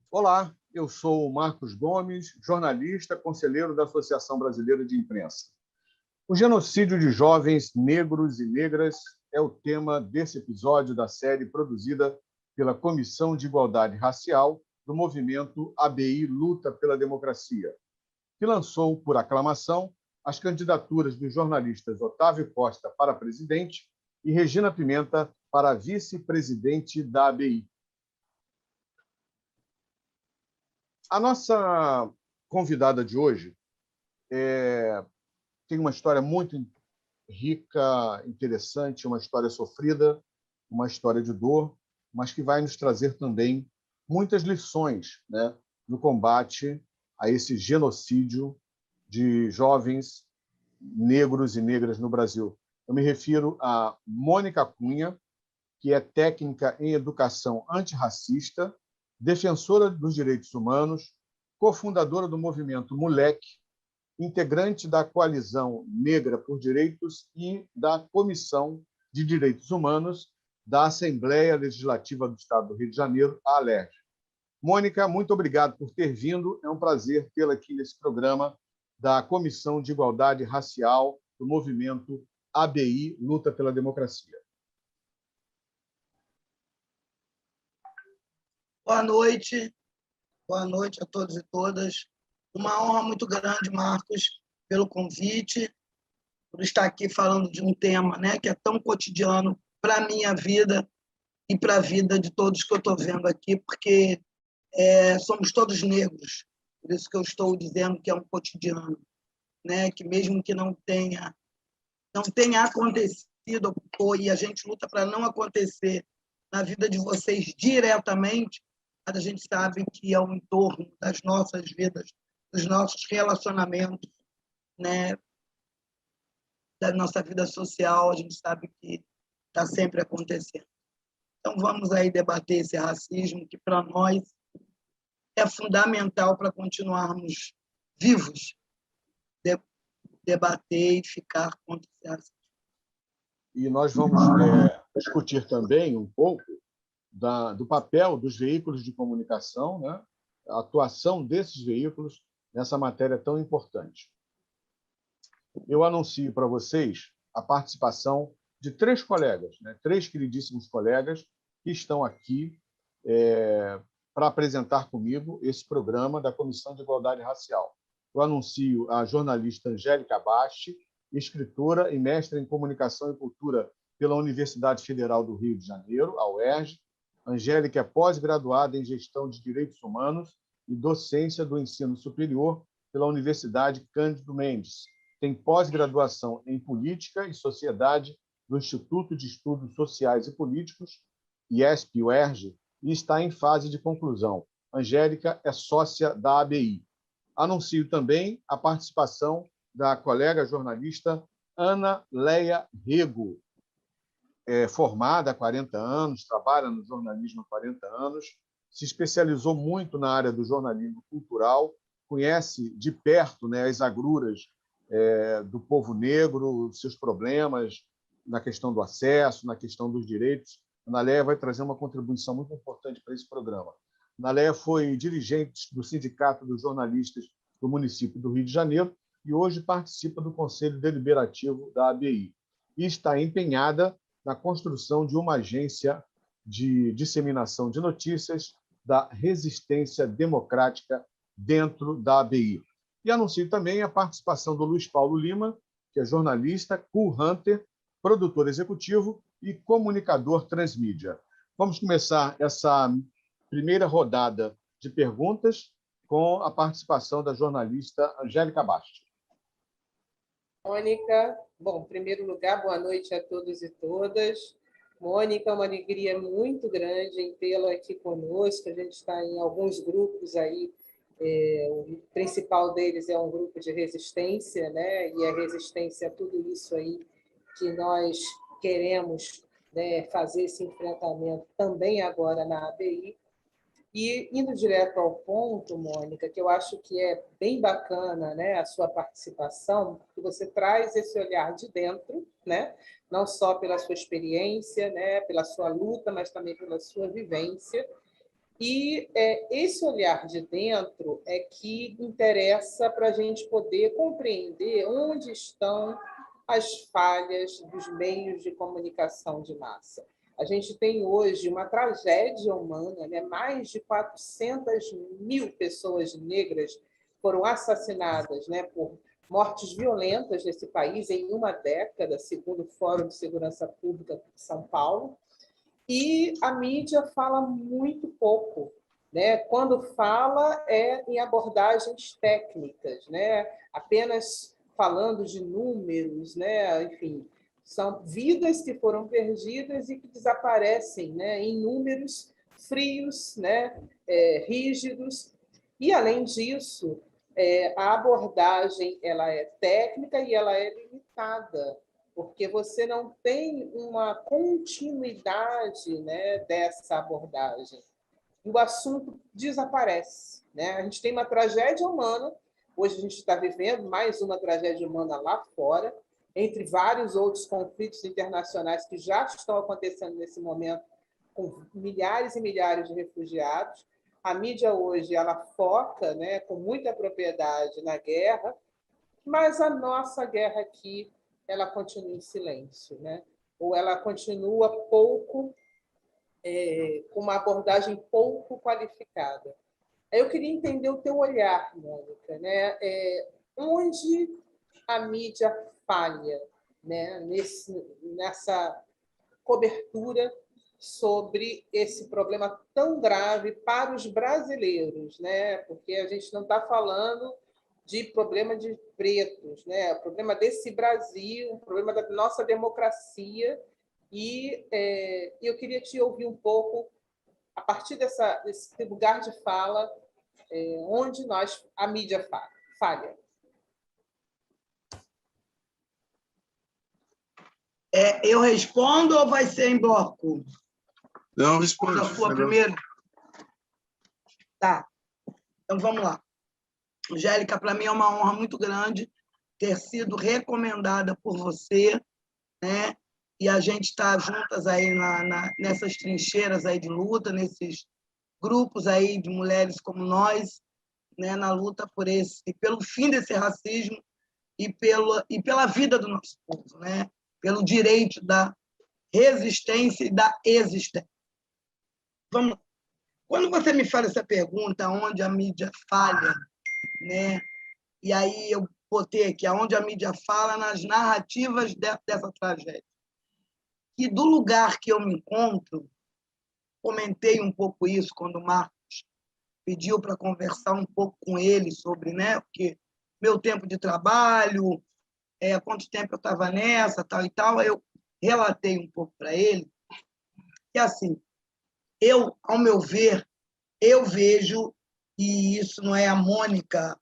Olá, eu sou o Marcos Gomes, jornalista, conselheiro da Associação Brasileira de Imprensa. O genocídio de jovens negros e negras é o tema desse episódio da série produzida pela Comissão de Igualdade Racial do movimento ABI Luta pela Democracia, que lançou por aclamação as candidaturas dos jornalistas Otávio Costa para presidente e Regina Pimenta para vice-presidente da ABI. A nossa convidada de hoje tem uma história muito rica, interessante, uma história sofrida, uma história de dor, mas que vai nos trazer também muitas lições, né, no combate a esse genocídio de jovens negros e negras no Brasil. Eu me refiro a Mônica Cunha, que é técnica em educação antirracista, defensora dos direitos humanos, cofundadora do movimento Moleque, integrante da Coalizão Negra por Direitos e da Comissão de Direitos Humanos da Assembleia Legislativa do Estado do Rio de Janeiro, a ALERJ. Mônica, muito obrigado por ter vindo. É um prazer tê-la aqui nesse programa da Comissão de Igualdade Racial do movimento ABI Luta pela Democracia. Boa noite a todos e todas. Uma honra muito grande, Marcos, pelo convite, por estar aqui falando de um tema, né, que é tão cotidiano para a minha vida e para a vida de todos que eu estou vendo aqui, porque somos todos negros, por isso que eu estou dizendo que é um cotidiano, né, que mesmo que não tenha acontecido, e a gente luta para não acontecer na vida de vocês diretamente, mas a gente sabe que é o entorno das nossas vidas, dos nossos relacionamentos, né, da nossa vida social, a gente sabe que está sempre acontecendo. Então, vamos aí debater esse racismo, que para nós é fundamental para continuarmos vivos, debater e ficar contra esse racismo. E nós vamos discutir também um pouco do papel dos veículos de comunicação, né? A atuação desses veículos nessa matéria tão importante. Eu anuncio para vocês a participação de 3 colegas, né? 3 queridíssimos colegas que estão aqui para apresentar comigo esse programa da Comissão de Igualdade Racial. Eu anuncio a jornalista Angélica Basti, escritora e mestre em Comunicação e Cultura pela Universidade Federal do Rio de Janeiro, a UERJ. Angélica é pós-graduada em Gestão de Direitos Humanos e Docência do Ensino Superior pela Universidade Cândido Mendes. Tem pós-graduação em Política e Sociedade do Instituto de Estudos Sociais e Políticos, IESP-UERJ, e está em fase de conclusão. Angélica é sócia da ABI. Anuncio também a participação da colega jornalista Ana Leia Rego, formada há 40 anos, trabalha no jornalismo há 40 anos, se especializou muito na área do jornalismo cultural, conhece de perto, né, as agruras do povo negro, seus problemas na questão do acesso, na questão dos direitos. Ana Leia vai trazer uma contribuição muito importante para esse programa. Ana Leia foi dirigente do Sindicato dos Jornalistas do município do Rio de Janeiro e hoje participa do Conselho Deliberativo da ABI. E está empenhada na construção de uma agência de disseminação de notícias da resistência democrática dentro da ABI. E anuncio também a participação do Luiz Paulo Lima, que é jornalista, cool hunter, produtor executivo e comunicador transmídia. Vamos começar essa primeira rodada de perguntas com a participação da jornalista Angélica Basti. Mônica, bom, em primeiro lugar, boa noite a todos e todas. Mônica, é uma alegria muito grande em tê-la aqui conosco. A gente está em alguns grupos aí, o principal deles é um grupo de resistência, né? E a resistência a tudo isso aí que nós queremos, né, fazer esse enfrentamento também agora na ABI. E indo direto ao ponto, Mônica, que eu acho que é bem bacana, né, a sua participação, que você traz esse olhar de dentro, né, não só pela sua experiência, né, pela sua luta, mas também pela sua vivência. E esse olhar de dentro é que interessa para a gente poder compreender onde estão as falhas dos meios de comunicação de massa. A gente tem hoje uma tragédia humana, né? Mais de 400.000 pessoas negras foram assassinadas, né, por mortes violentas nesse país em uma década, segundo o Fórum de Segurança Pública de São Paulo. E a mídia fala muito pouco, né? Quando fala é em abordagens técnicas, né? Apenas falando de números, né? Enfim, são vidas que foram perdidas e que desaparecem, né? Em números frios, né? Rígidos. E, além disso, a abordagem ela é técnica e ela é limitada, porque você não tem uma continuidade, né, dessa abordagem. E o assunto desaparece, né? A gente tem uma tragédia humana, hoje a gente está vivendo mais uma tragédia humana lá fora, entre vários outros conflitos internacionais que já estão acontecendo nesse momento, com milhares e milhares de refugiados. A mídia hoje ela foca, né, com muita propriedade na guerra, mas a nossa guerra aqui ela continua em silêncio, né? Ou ela continua pouco, com uma abordagem pouco qualificada. Eu queria entender o teu olhar, Mônica, né? Onde a mídia falha, né? Nessa cobertura sobre esse problema tão grave para os brasileiros, né? Porque a gente não está falando de problema de pretos, né? O problema desse Brasil, o problema da nossa democracia. E eu queria te ouvir um pouco, a partir desse lugar de fala, onde a mídia falha. Eu respondo ou vai ser em bloco? Não, responde. A sua primeiro? Tá. Então, vamos lá. Angélica, para mim é uma honra muito grande ter sido recomendada por você, né? E a gente está juntas aí nessas trincheiras aí de luta, nesses grupos aí de mulheres como nós, né? Na luta pelo fim desse racismo e pela vida do nosso povo, né? Pelo direito da resistência e da existência. Vamos. Quando você me faz essa pergunta, onde a mídia falha, né? E aí eu botei aqui, onde a mídia fala nas narrativas dessa tragédia. E do lugar que eu me encontro, comentei um pouco isso quando o Marcos pediu para conversar um pouco com ele sobre, né? Porque meu tempo de trabalho, há quanto tempo eu estava nessa, tal e tal, eu relatei um pouco para ele. E assim, ao meu ver, eu vejo, e isso não é a Mônica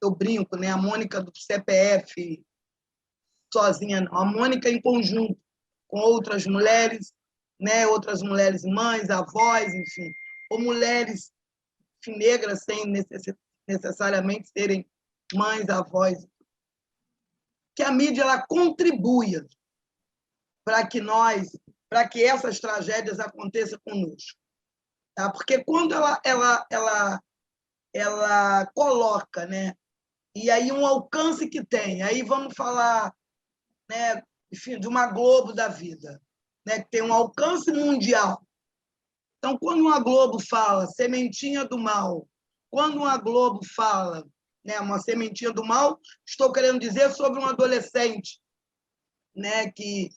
eu brinco, né? A Mônica do CPF sozinha, não. A Mônica em conjunto com outras mulheres, né? Outras mulheres mães, avós, enfim, ou mulheres negras sem necessariamente serem mães, avós. Que a mídia ela contribua para que essas tragédias aconteçam conosco. Tá? Porque quando ela coloca, né? E aí um alcance que tem, aí vamos falar, né, enfim, de uma Globo da vida, né, que tem um alcance mundial. Então, quando uma Globo fala sementinha do mal, quando uma Globo fala, né, uma sementinha do mal, estou querendo dizer sobre um adolescente, né, que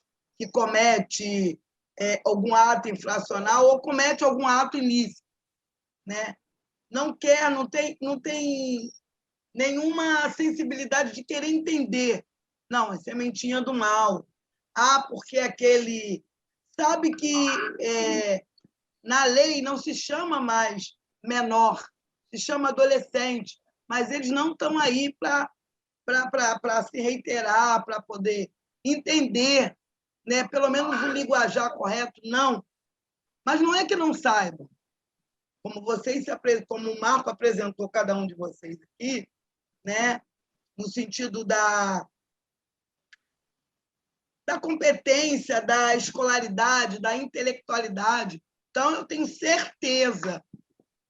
comete algum ato infracional ou comete algum ato ilícito, né? Não tem nenhuma sensibilidade de querer entender. Não, é sementinha do mal. Porque aquele... Sabe que na lei não se chama mais menor, se chama adolescente, mas eles não estão aí para se reiterar, para poder entender, né? Pelo menos o linguajar correto, não. Mas não é que não saibam. como o Marco apresentou cada um de vocês aqui, né, no sentido da competência, da escolaridade, da intelectualidade. Então, eu tenho certeza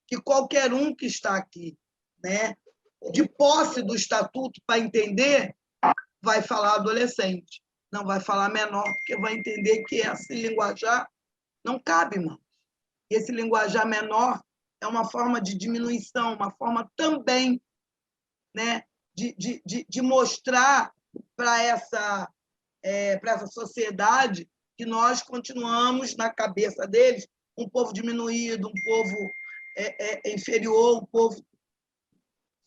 que qualquer um que está aqui, né, de posse do estatuto para entender, vai falar adolescente, não vai falar menor, porque vai entender que esse linguajar não cabe mais. Esse linguajar menor é uma forma de diminuição, uma forma também, né, de mostrar para essa sociedade que nós continuamos, na cabeça deles, um povo diminuído, um povo inferior, um povo...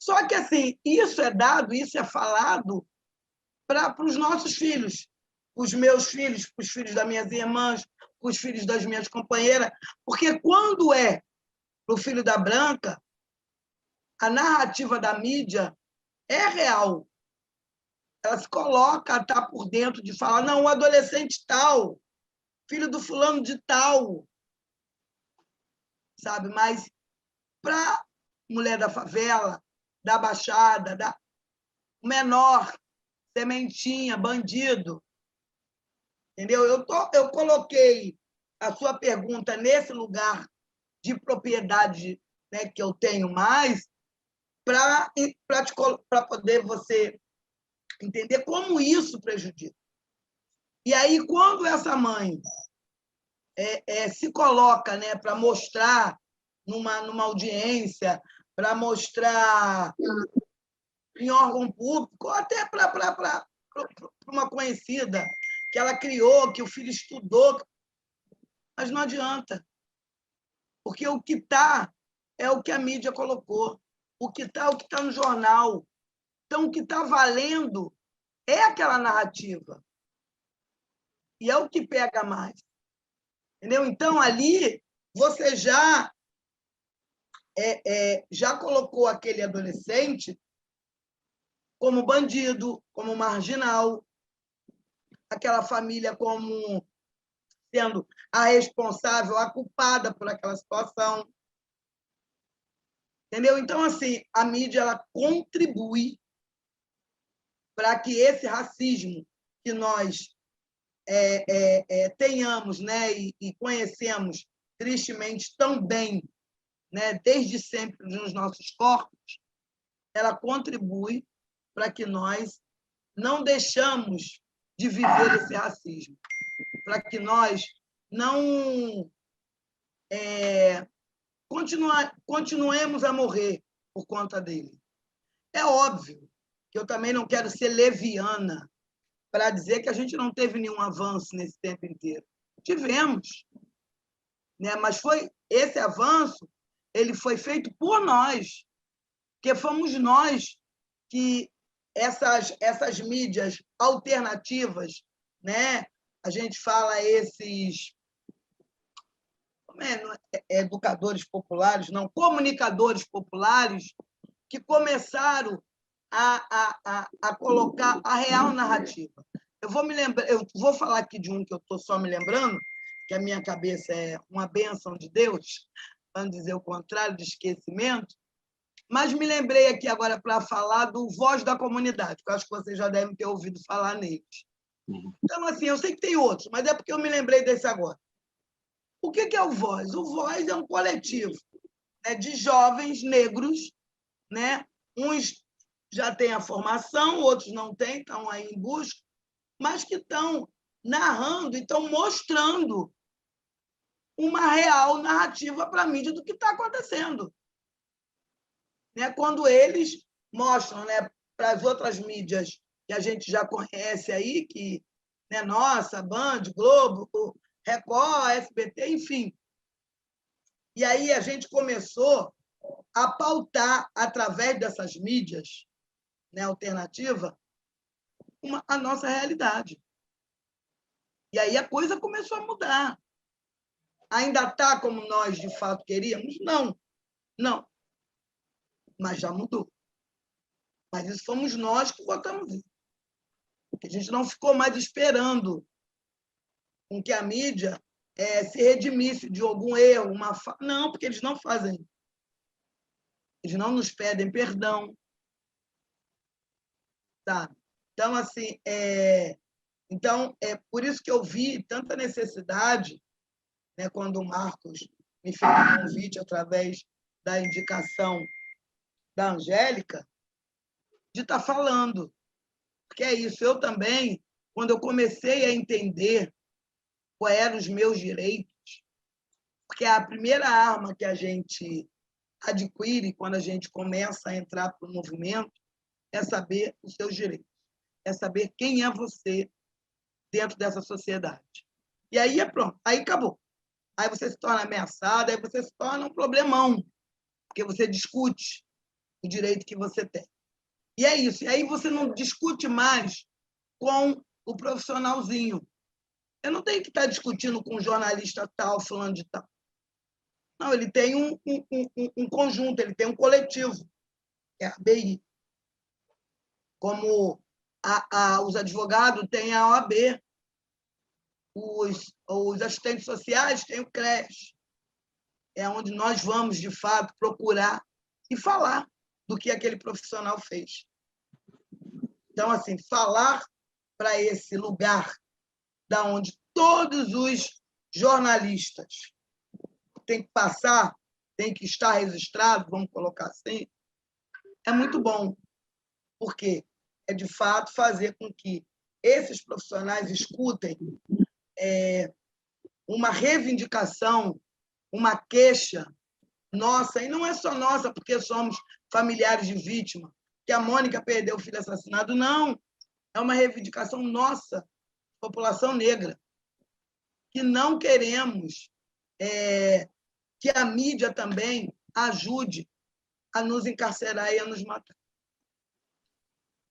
Só que, assim, isso é dado, isso é falado para os nossos filhos, os meus filhos, os filhos das minhas irmãs, os filhos das minhas companheiras, porque quando é para o filho da Branca, a narrativa da mídia é real. Ela se coloca, está por dentro de falar, não, o adolescente tal, filho do fulano de tal, sabe? Mas para mulher da favela, da Baixada, da menor, sementinha, bandido, entendeu? Eu coloquei a sua pergunta nesse lugar de propriedade, né, que eu tenho mais, para poder você entender como isso prejudica. E aí, quando essa mãe se coloca, né, para mostrar numa audiência, para mostrar em órgão público, ou até para uma conhecida que ela criou, que o filho estudou, mas não adianta, porque o que está é o que a mídia colocou, o que está é o que está no jornal. Então, o que está valendo é aquela narrativa. E é o que pega mais. Entendeu? Então, ali, você já colocou aquele adolescente como bandido, como marginal, aquela família como sendo a responsável, a culpada por aquela situação. Entendeu? Então, assim, a mídia ela contribui para que esse racismo que nós tenhamos, né, e conhecemos tristemente tão bem, né, desde sempre nos nossos corpos, ela contribui para que nós não deixamos de viver esse racismo, para que nós não continuemos a morrer por conta dele. É óbvio que eu também não quero ser leviana para dizer que a gente não teve nenhum avanço nesse tempo inteiro. Tivemos, né? Mas esse avanço ele foi feito por nós, porque fomos nós que essas mídias alternativas, né? A gente fala esses educadores populares, não, comunicadores populares, que começaram a colocar a real narrativa. Eu vou falar aqui de um que eu estou só me lembrando, que a minha cabeça é uma bênção de Deus, para não dizer o contrário, de esquecimento, mas me lembrei aqui agora para falar do Voz da Comunidade, que eu acho que vocês já devem ter ouvido falar neles. Então, assim, eu sei que tem outros, mas é porque eu me lembrei desse agora. O que é o Voz? O Voz é um coletivo, né, de jovens negros, né? Uns já têm a formação, outros não têm, estão aí em busca, mas que estão narrando e estão mostrando uma real narrativa para a mídia do que está acontecendo. Né? Quando eles mostram, né, para as outras mídias que a gente já conhece aí, que, né, nossa, Band, Globo, Record, SBT, enfim. E aí a gente começou a pautar, através dessas mídias, né, alternativa, a nossa realidade. E aí a coisa começou a mudar. Ainda está como nós, de fato, queríamos? Não. Não. Mas já mudou. Mas isso fomos nós que votamos isso. Porque a gente não ficou mais esperando com que a mídia se redimisse de algum erro, não, porque eles não fazem. Eles não nos pedem perdão, sabe? Então, assim, então, é por isso que eu vi tanta necessidade, né, quando o Marcos me fez o convite através da indicação da Angélica, de estar falando. Porque é isso, eu também, quando eu comecei a entender quais eram os meus direitos, porque a primeira arma que a gente adquire quando a gente começa a entrar para o movimento é saber os seus direitos, é saber quem é você dentro dessa sociedade. E aí é pronto, aí acabou. Aí você se torna ameaçado, aí você se torna um problemão, porque você discute o direito que você tem. E é isso. E aí você não discute mais com o profissionalzinho. Eu não tenho que estar discutindo com um jornalista tal, fulano de tal. Não, ele tem um conjunto, ele tem um coletivo, que é a ABI. Como os advogados têm a OAB, os assistentes sociais têm o CRES. É onde nós vamos, de fato, procurar e falar do que aquele profissional fez. Então, assim, falar para esse lugar da onde todos os jornalistas têm que passar, têm que estar registrados, vamos colocar assim, é muito bom, porque é, de fato, fazer com que esses profissionais escutem uma reivindicação, uma queixa nossa, e não é só nossa, porque somos familiares de vítima, que a Mônica perdeu o filho assassinado, não. É uma reivindicação nossa, população negra, que não queremos que a mídia também ajude a nos encarcerar e a nos matar.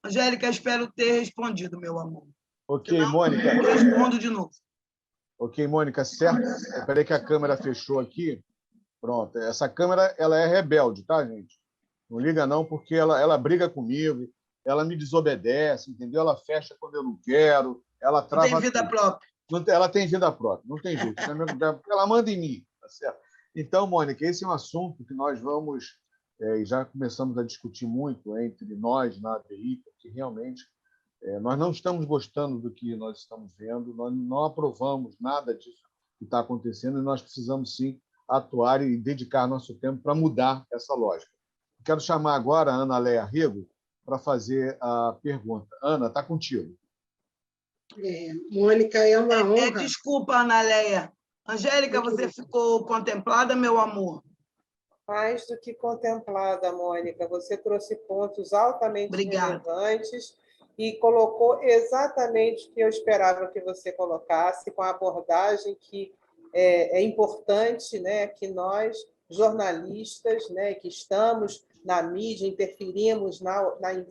Angélica, espero ter respondido, meu amor. Ok, Senão, Mônica. eu respondo de novo. Ok, Mônica, certo? Espera aí que a câmera fechou aqui. Pronto. Essa câmera ela é rebelde, tá, gente? Não liga não, porque ela briga comigo, ela me desobedece, entendeu? Ela fecha quando eu não quero, ela trava. Não tem vida tudo. própria. Ela tem vida própria, não tem jeito. Ela manda em mim, tá certo? Então, Mônica, esse é um assunto que nós vamos, já começamos a discutir muito entre nós na ABI, porque realmente nós não estamos gostando do que nós estamos vendo, nós não aprovamos nada disso que está acontecendo e nós precisamos, sim, atuar e dedicar nosso tempo para mudar essa lógica. Quero chamar agora a Ana Leia Rego para fazer a pergunta. Ana, está contigo. Mônica, é uma honra. Desculpa, Ana Leia. Angélica, você ficou contemplada, meu amor? Mais do que contemplada, Mônica. Você trouxe pontos altamente relevantes e colocou exatamente o que eu esperava que você colocasse, com a abordagem que é importante, né, que nós, jornalistas, né, que estamos na mídia, interferimos,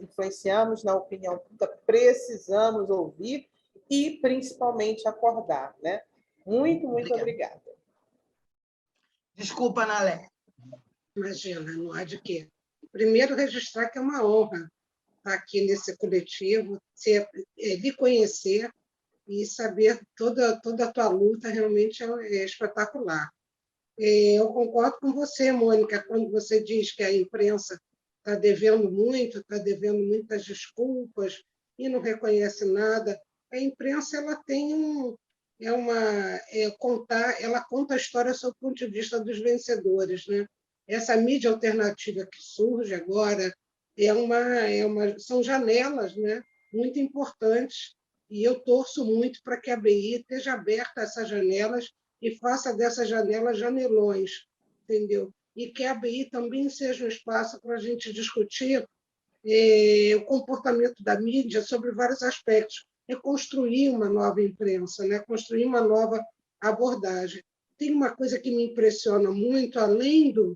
influenciamos na opinião pública, precisamos ouvir e, principalmente, acordar. Né? Muito obrigada. Desculpa, Ana Leia. Imagina, não há de quê. Primeiro, registrar que é uma honra estar aqui nesse coletivo, lhe conhecer e saber toda a tua luta realmente é espetacular. Eu concordo com você, Mônica, quando você diz que a imprensa está devendo muito, está devendo muitas desculpas e não reconhece nada. A imprensa ela tem ela conta a história sob o ponto de vista dos vencedores, né? Essa mídia alternativa que surge agora são janelas, né, muito importantes, e eu torço muito para que a ABI esteja aberta a essas janelas e faça dessas janelas janelões, entendeu? E que a ABI também seja um espaço para a gente discutir o comportamento da mídia sobre vários aspectos, e construir uma nova imprensa, né? Construir uma nova abordagem. Tem uma coisa que me impressiona muito, além do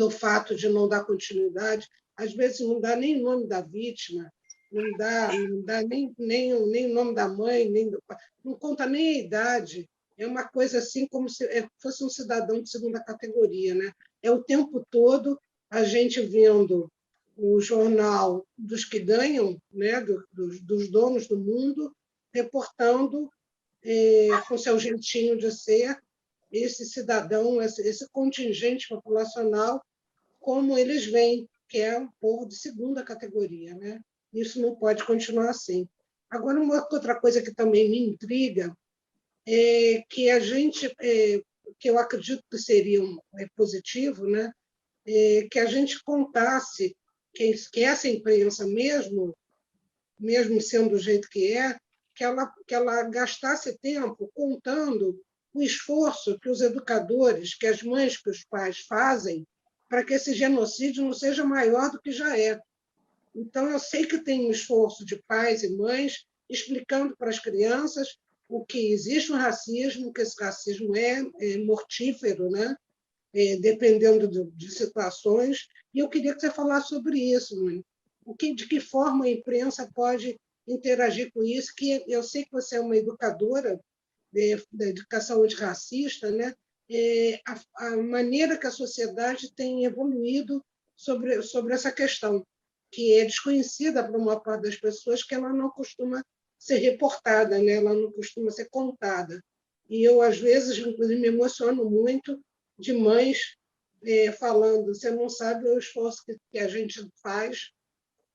fato de não dar continuidade, às vezes não dá nem o nome da vítima, não dá nem o nome da mãe, nem do pai, não conta nem a idade. É uma coisa assim como se fosse um cidadão de segunda categoria, né? É o tempo todo a gente vendo o jornal dos que ganham, né? dos donos do mundo, reportando com seu jeitinho de ser, esse cidadão, esse contingente populacional, como eles veem, que é um povo de segunda categoria, né? Isso não pode continuar assim. Agora, uma outra coisa que também me intriga é que a gente, que eu acredito que seria positivo, né? Que a gente contasse que essa imprensa, mesmo sendo do jeito que ela gastasse tempo contando o esforço que os educadores, que as mães, que os pais fazem para que esse genocídio não seja maior do que já é. Então, eu sei que tem um esforço de pais e mães explicando para as crianças o que existe um racismo, que esse racismo é mortífero, né? Dependendo de situações. E eu queria que você falasse sobre isso, mãe. De que forma a imprensa pode interagir com isso? Que eu sei que você é uma educadora da educação antirracista, né? A maneira que a sociedade tem evoluído sobre essa questão, que é desconhecida para uma parte das pessoas, que ela não costuma ser reportada, né? Ela não costuma ser contada. E eu, às vezes, inclusive, me emociono muito de mães falando: você não sabe o esforço que a gente faz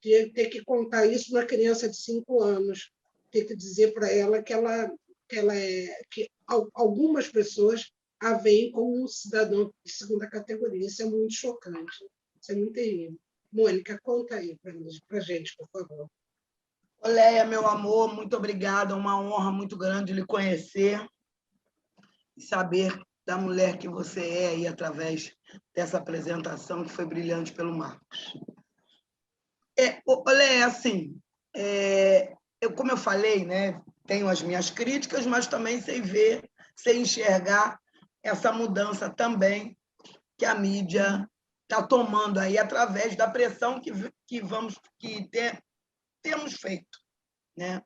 de ter que contar isso na criança de 5 anos, ter que dizer para ela que algumas pessoas a veem como um cidadão de segunda categoria. Isso é muito chocante, isso é muito terrível. Mônica, conta aí para a gente, por favor. Oléia, meu amor, muito obrigada. Uma honra muito grande lhe conhecer e saber da mulher que você é aí através dessa apresentação que foi brilhante pelo Marcos. Oléia, assim, como eu falei, né, tenho as minhas críticas, mas também sei ver, sei enxergar essa mudança também que a mídia está tomando aí através da pressão que temos feito, né?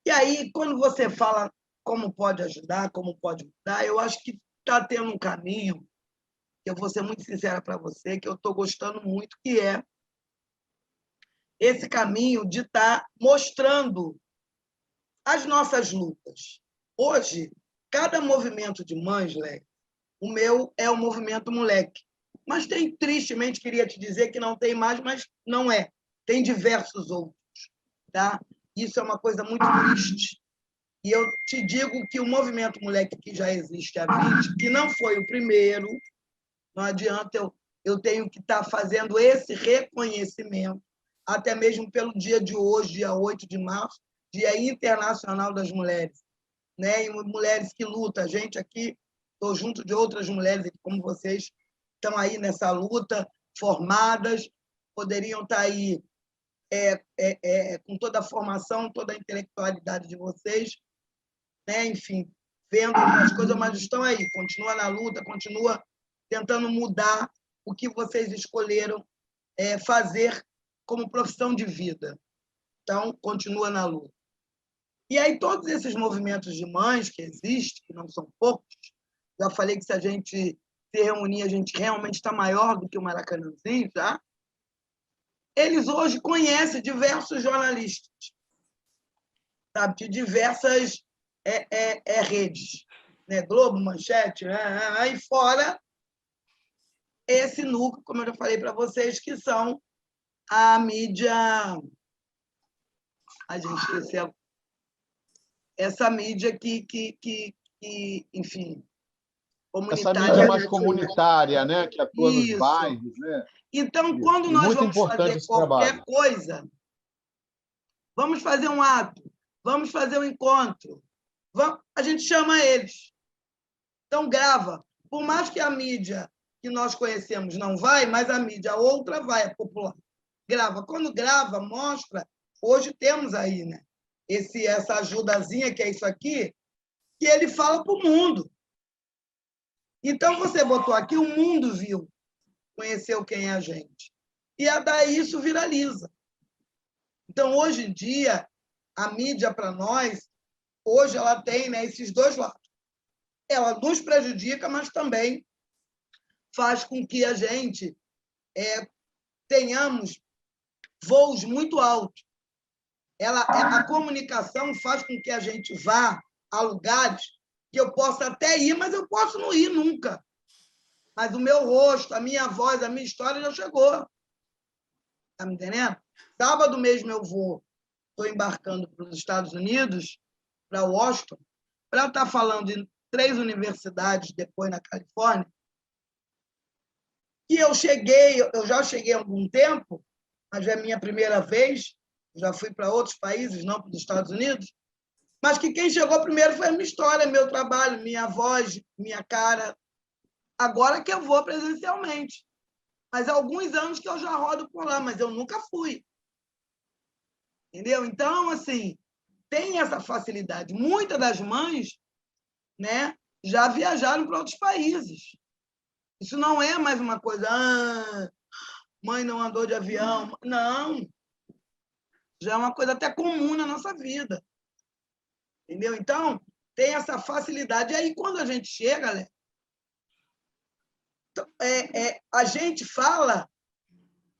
E aí, quando você fala como pode ajudar, como pode mudar, eu acho que está tendo um caminho, que eu vou ser muito sincera para você, que eu estou gostando muito, que é esse caminho de estar mostrando as nossas lutas. Hoje, cada movimento de mães, Léo, o meu é o movimento moleque. Mas tristemente, queria te dizer que não tem mais, mas não é. Tem diversos outros. Tá? Isso é uma coisa muito triste. E eu te digo que o movimento moleque que já existe há 20, que não foi o primeiro, não adianta, eu tenho que estar fazendo esse reconhecimento, até mesmo pelo dia de hoje, dia 8 de março, Dia Internacional das Mulheres. Né? E mulheres que lutam. A gente aqui, estou junto de outras mulheres, como vocês, estão aí nessa luta, formadas, poderiam estar aí com toda a formação, toda a intelectualidade de vocês, né? Enfim, vendo as coisas, mas estão aí, continua na luta, continua tentando mudar o que vocês escolheram fazer como profissão de vida. Então, continua na luta. E aí, todos esses movimentos de mães que existem, que não são poucos, já falei que se a gente se reunir, a gente realmente está maior do que o Maracanãzinho, tá? Eles hoje conhecem diversos jornalistas, sabe? De diversas redes, né? Globo, Manchete, aí fora esse núcleo, como eu já falei para vocês, que são a mídia... A gente esqueceu. Essa mídia que enfim, comunitária. Essa mídia mais comunitária, né? Que atua nos bairros, né? Então, quando nós vamos fazer qualquer coisa, vamos fazer um ato, vamos fazer um encontro, a gente chama eles. Então, grava. Por mais que a mídia que nós conhecemos não vai, mas a mídia outra vai, a popular. Grava. Quando grava, mostra. Hoje temos aí, né? Essa ajudazinha, que é isso aqui, que ele fala para o mundo. Então, você botou aqui, o mundo viu, conheceu quem é a gente. E daí isso viraliza. Então, hoje em dia, a mídia, para nós, hoje ela tem, né, esses dois lados. Ela nos prejudica, mas também faz com que a gente tenhamos voos muito altos. A comunicação faz com que a gente vá Há lugares que eu posso até ir, mas eu posso não ir nunca. Mas o meu rosto, a minha voz, a minha história já chegou. Está me entendendo? Sábado mesmo eu estou embarcando para os Estados Unidos, para Washington, para estar falando em 3 universidades depois na Califórnia. E eu já cheguei há algum tempo, mas é a minha primeira vez, já fui para outros países, não para os Estados Unidos, mas que quem chegou primeiro foi a minha história, meu trabalho, minha voz, minha cara. Agora que eu vou presencialmente. Mas há alguns anos que eu já rodo por lá, mas eu nunca fui. Entendeu? Então, assim, tem essa facilidade. Muitas das mães, né, já viajaram para outros países. Isso não é mais uma coisa, mãe não andou de avião. Não. Já é uma coisa até comum na nossa vida. Entendeu? Então, tem essa facilidade. E aí, quando a gente chega, Léo, a gente fala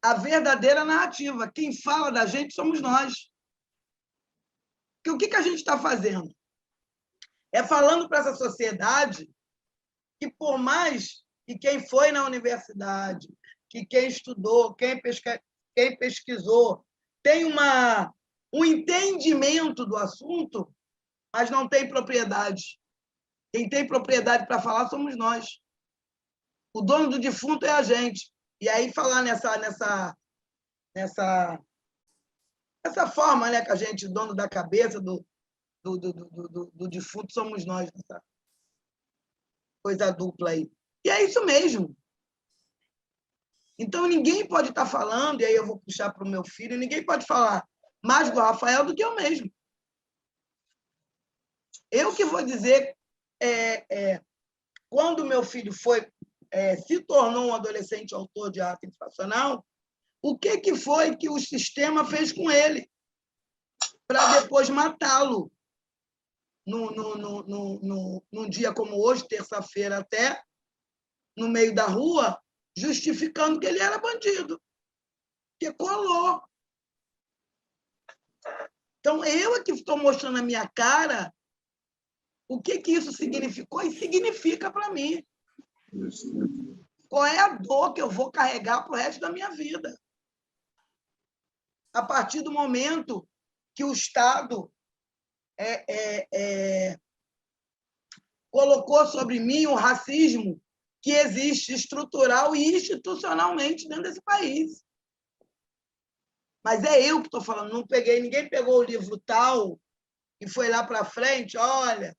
a verdadeira narrativa. Quem fala da gente somos nós. Porque o que a gente está fazendo? É falando para essa sociedade que, por mais que quem foi na universidade, que quem estudou, quem pesquisou, tem um entendimento do assunto, mas não tem propriedade. Quem tem propriedade para falar somos nós. O dono do defunto é a gente. E aí falar nessa forma, né, que a gente, dono da cabeça do defunto, somos nós, essa coisa dupla aí. E é isso mesmo. Então, ninguém pode estar falando, e aí eu vou puxar para o meu filho, ninguém pode falar mais do Rafael do que eu mesmo. Eu que vou dizer, quando meu filho se tornou um adolescente autor de arte infracional, o que foi que o sistema fez com ele para depois matá-lo num dia como hoje, terça-feira até, no meio da rua, justificando que ele era bandido, que colou. Então, eu é que estou mostrando a minha cara o que isso significou e significa para mim. Qual é a dor que eu vou carregar para o resto da minha vida? A partir do momento que o Estado colocou sobre mim o racismo que existe estrutural e institucionalmente dentro desse país. Mas é eu que estou falando, não peguei, ninguém pegou o livro tal e foi lá para frente, olha,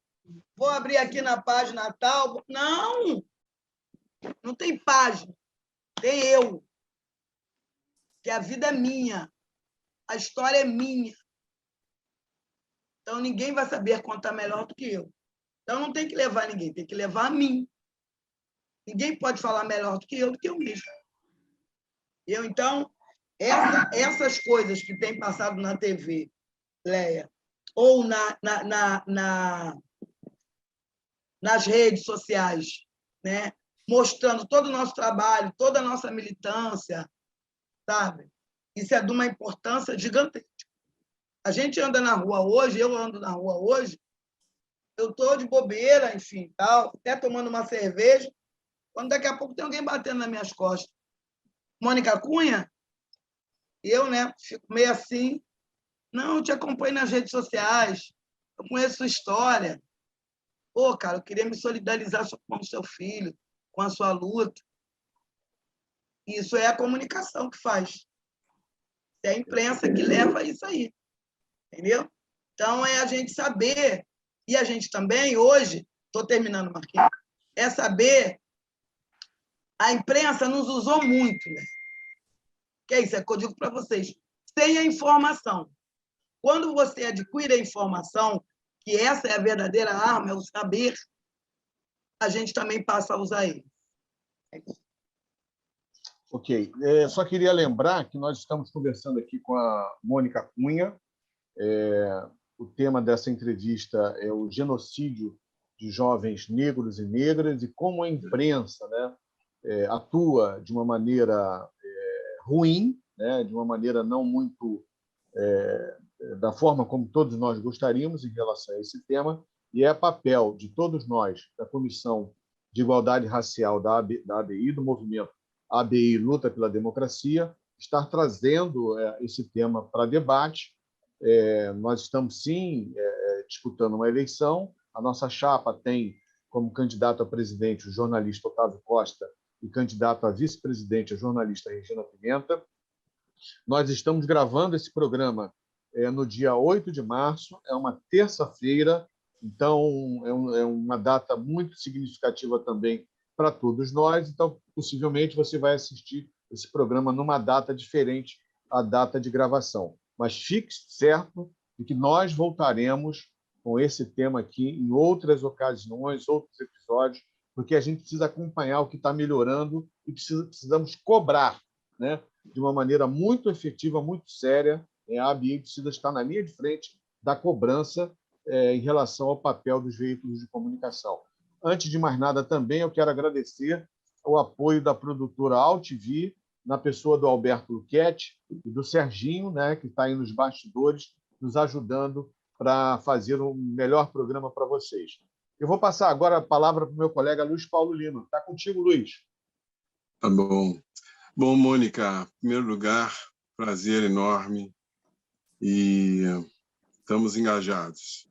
vou abrir aqui na página tal. Não! Não tem página, tem eu. Que a vida é minha, a história é minha. Então, ninguém vai saber contar melhor do que eu. Então, não tem que levar ninguém, tem que levar a mim. Ninguém pode falar melhor do que eu mesmo. Então, essas coisas que têm passado na TV, Leia, ou nas redes sociais, né? Mostrando todo o nosso trabalho, toda a nossa militância, sabe? Isso é de uma importância gigantesca. A gente anda na rua hoje, eu ando na rua hoje, eu estou de bobeira, enfim, tal, até tomando uma cerveja, quando daqui a pouco tem alguém batendo nas minhas costas. Mônica Cunha, eu, né, fico meio assim, não, eu te acompanho nas redes sociais, eu conheço sua história. Pô, cara, eu queria me solidarizar com o seu filho, com a sua luta. Isso é a comunicação que faz. É a imprensa que leva isso aí. Entendeu? Então, é a gente saber, e a gente também, hoje, estou terminando, Marquinhos, é saber, a imprensa nos usou muito, né? Que é isso, é o que eu digo para vocês, sem a informação. Quando você adquire a informação, que essa é a verdadeira arma, é o saber, a gente também passa a usar ele. É isso. Ok. Só queria lembrar que nós estamos conversando aqui com a Mônica Cunha. O tema dessa entrevista é o genocídio de jovens negros e negras e como a imprensa, né, atua de uma maneira ruim, né, de uma maneira não muito da forma como todos nós gostaríamos em relação a esse tema, e é papel de todos nós, da Comissão de Igualdade Racial da ABI, do movimento ABI Luta pela Democracia, estar trazendo esse tema para debate. Nós estamos, sim, disputando uma eleição. A nossa chapa tem como candidato a presidente o jornalista Otávio Costa e candidato a vice-presidente a jornalista Regina Pimenta. Nós estamos gravando esse programa no dia 8 de março, é uma terça-feira, então é uma data muito significativa também para todos nós. Então, possivelmente, você vai assistir esse programa numa data diferente à data de gravação. Mas fique certo de que nós voltaremos com esse tema aqui em outras ocasiões, outros episódios, porque a gente precisa acompanhar o que está melhorando e precisamos cobrar, né, de uma maneira muito efetiva, muito séria. A ABI precisa estar na linha de frente da cobrança em relação ao papel dos veículos de comunicação. Antes de mais nada, também eu quero agradecer o apoio da produtora AltV, na pessoa do Alberto Luchetti e do Serginho, né, que está aí nos bastidores, nos ajudando para fazer um melhor programa para vocês. Eu vou passar agora a palavra para o meu colega Luiz Paulo Lima. Está contigo, Luiz. Tá bom. Bom, Mônica, em primeiro lugar, prazer enorme e estamos engajados.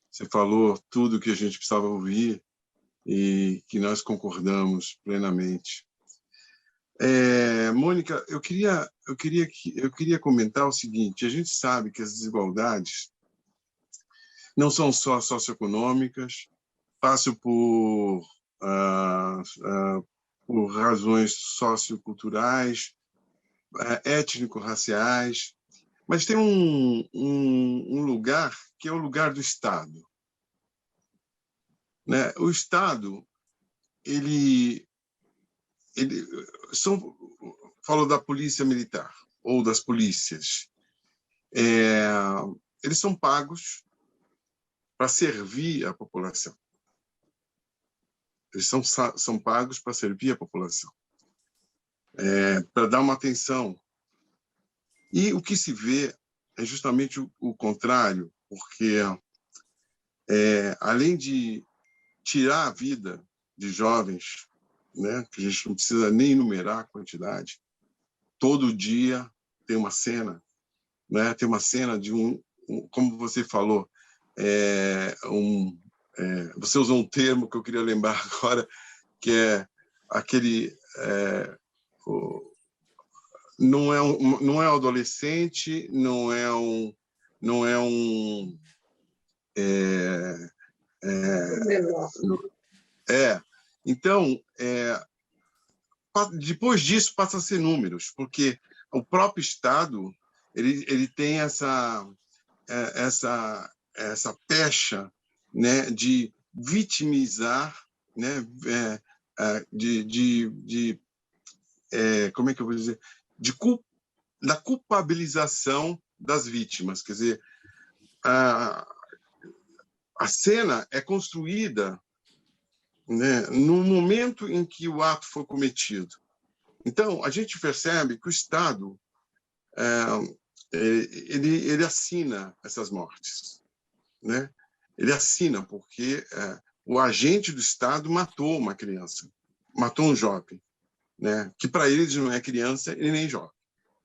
Você falou tudo o que a gente precisava ouvir e que nós concordamos plenamente. Mônica, eu queria comentar o seguinte: a gente sabe que as desigualdades não são só socioeconômicas, passam por razões socioculturais, étnico-raciais, mas tem um lugar que é o lugar do Estado. Né? O Estado, falou da polícia militar ou das polícias, eles são pagos para servir a população. Eles são pagos para servir a população, para dar uma atenção. E o que se vê é justamente o contrário, porque, além de tirar a vida de jovens, né, que a gente não precisa nem enumerar a quantidade, todo dia tem uma cena, né, tem uma cena de como você falou, você usou um termo que eu queria lembrar agora, que é aquele... não é um adolescente, Então, depois disso passa a ser números, porque o próprio Estado ele tem essa pecha, né, de vitimizar, né, como é que eu vou dizer, da culpabilização das vítimas. Quer dizer, a cena é construída, né, no momento em que o ato foi cometido. Então, a gente percebe que o Estado ele assina essas mortes, né? Ele assina porque o agente do Estado matou uma criança, matou um jovem, né? Que para eles não é criança e nem jovem,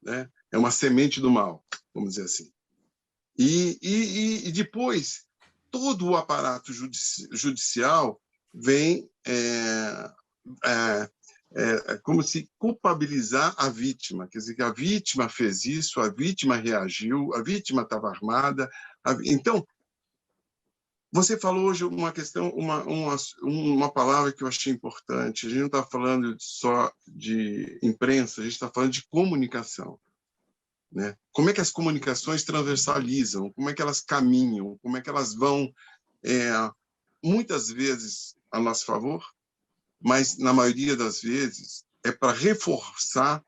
né? É uma semente do mal, vamos dizer assim. E depois todo o aparato judicial vem como se culpabilizar a vítima, quer dizer, que a vítima fez isso, a vítima reagiu, a vítima estava armada. Então, você falou hoje uma questão, uma palavra que eu achei importante. A gente não está falando só de imprensa, a gente está falando de comunicação, né? Como é que as comunicações transversalizam, como é que elas caminham, como é que elas vão, muitas vezes, a nosso favor, mas, na maioria das vezes, é para reforçar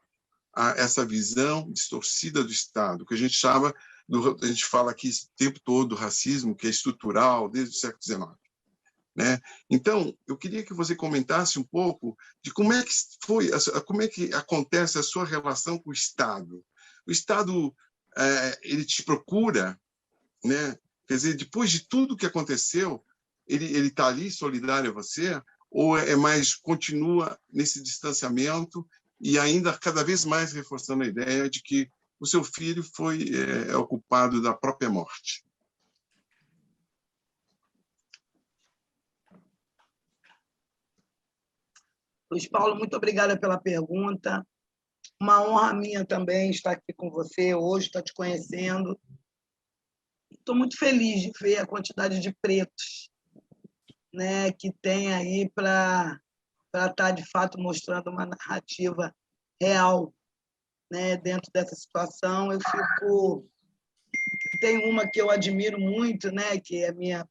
essa visão distorcida do Estado, que a gente fala aqui o tempo todo do racismo, que é estrutural, desde o século XIX. Né? Então, eu queria que você comentasse um pouco de como é que acontece a sua relação com o Estado. O Estado, ele te procura, né? Quer dizer, depois de tudo que aconteceu, ele está ali solidário a você, ou é mais continua nesse distanciamento e ainda cada vez mais reforçando a ideia de que o seu filho foi o culpado da própria morte? Luiz Paulo, muito obrigada pela pergunta. Uma honra minha também estar aqui com você hoje, estar te conhecendo. Estou muito feliz de ver a quantidade de pretos, né, que tem aí para estar, de fato, mostrando uma narrativa real, né, dentro dessa situação. Tem uma que eu admiro muito, né, que é minha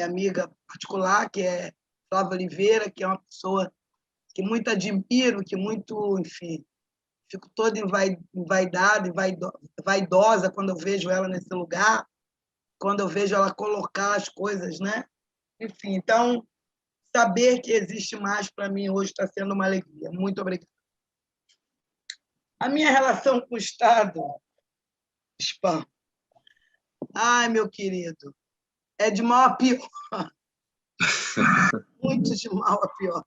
amiga particular, que é Flávia Oliveira, que é uma pessoa que muito admiro, que muito, enfim, fico toda envaidada e vaidosa quando eu vejo ela nesse lugar, quando eu vejo ela colocar as coisas, né? Enfim, então, saber que existe mais para mim hoje está sendo uma alegria. Muito obrigada. A minha relação com o Estado, spam. Ai, meu querido, é de mal a pior. Muito de mal a pior.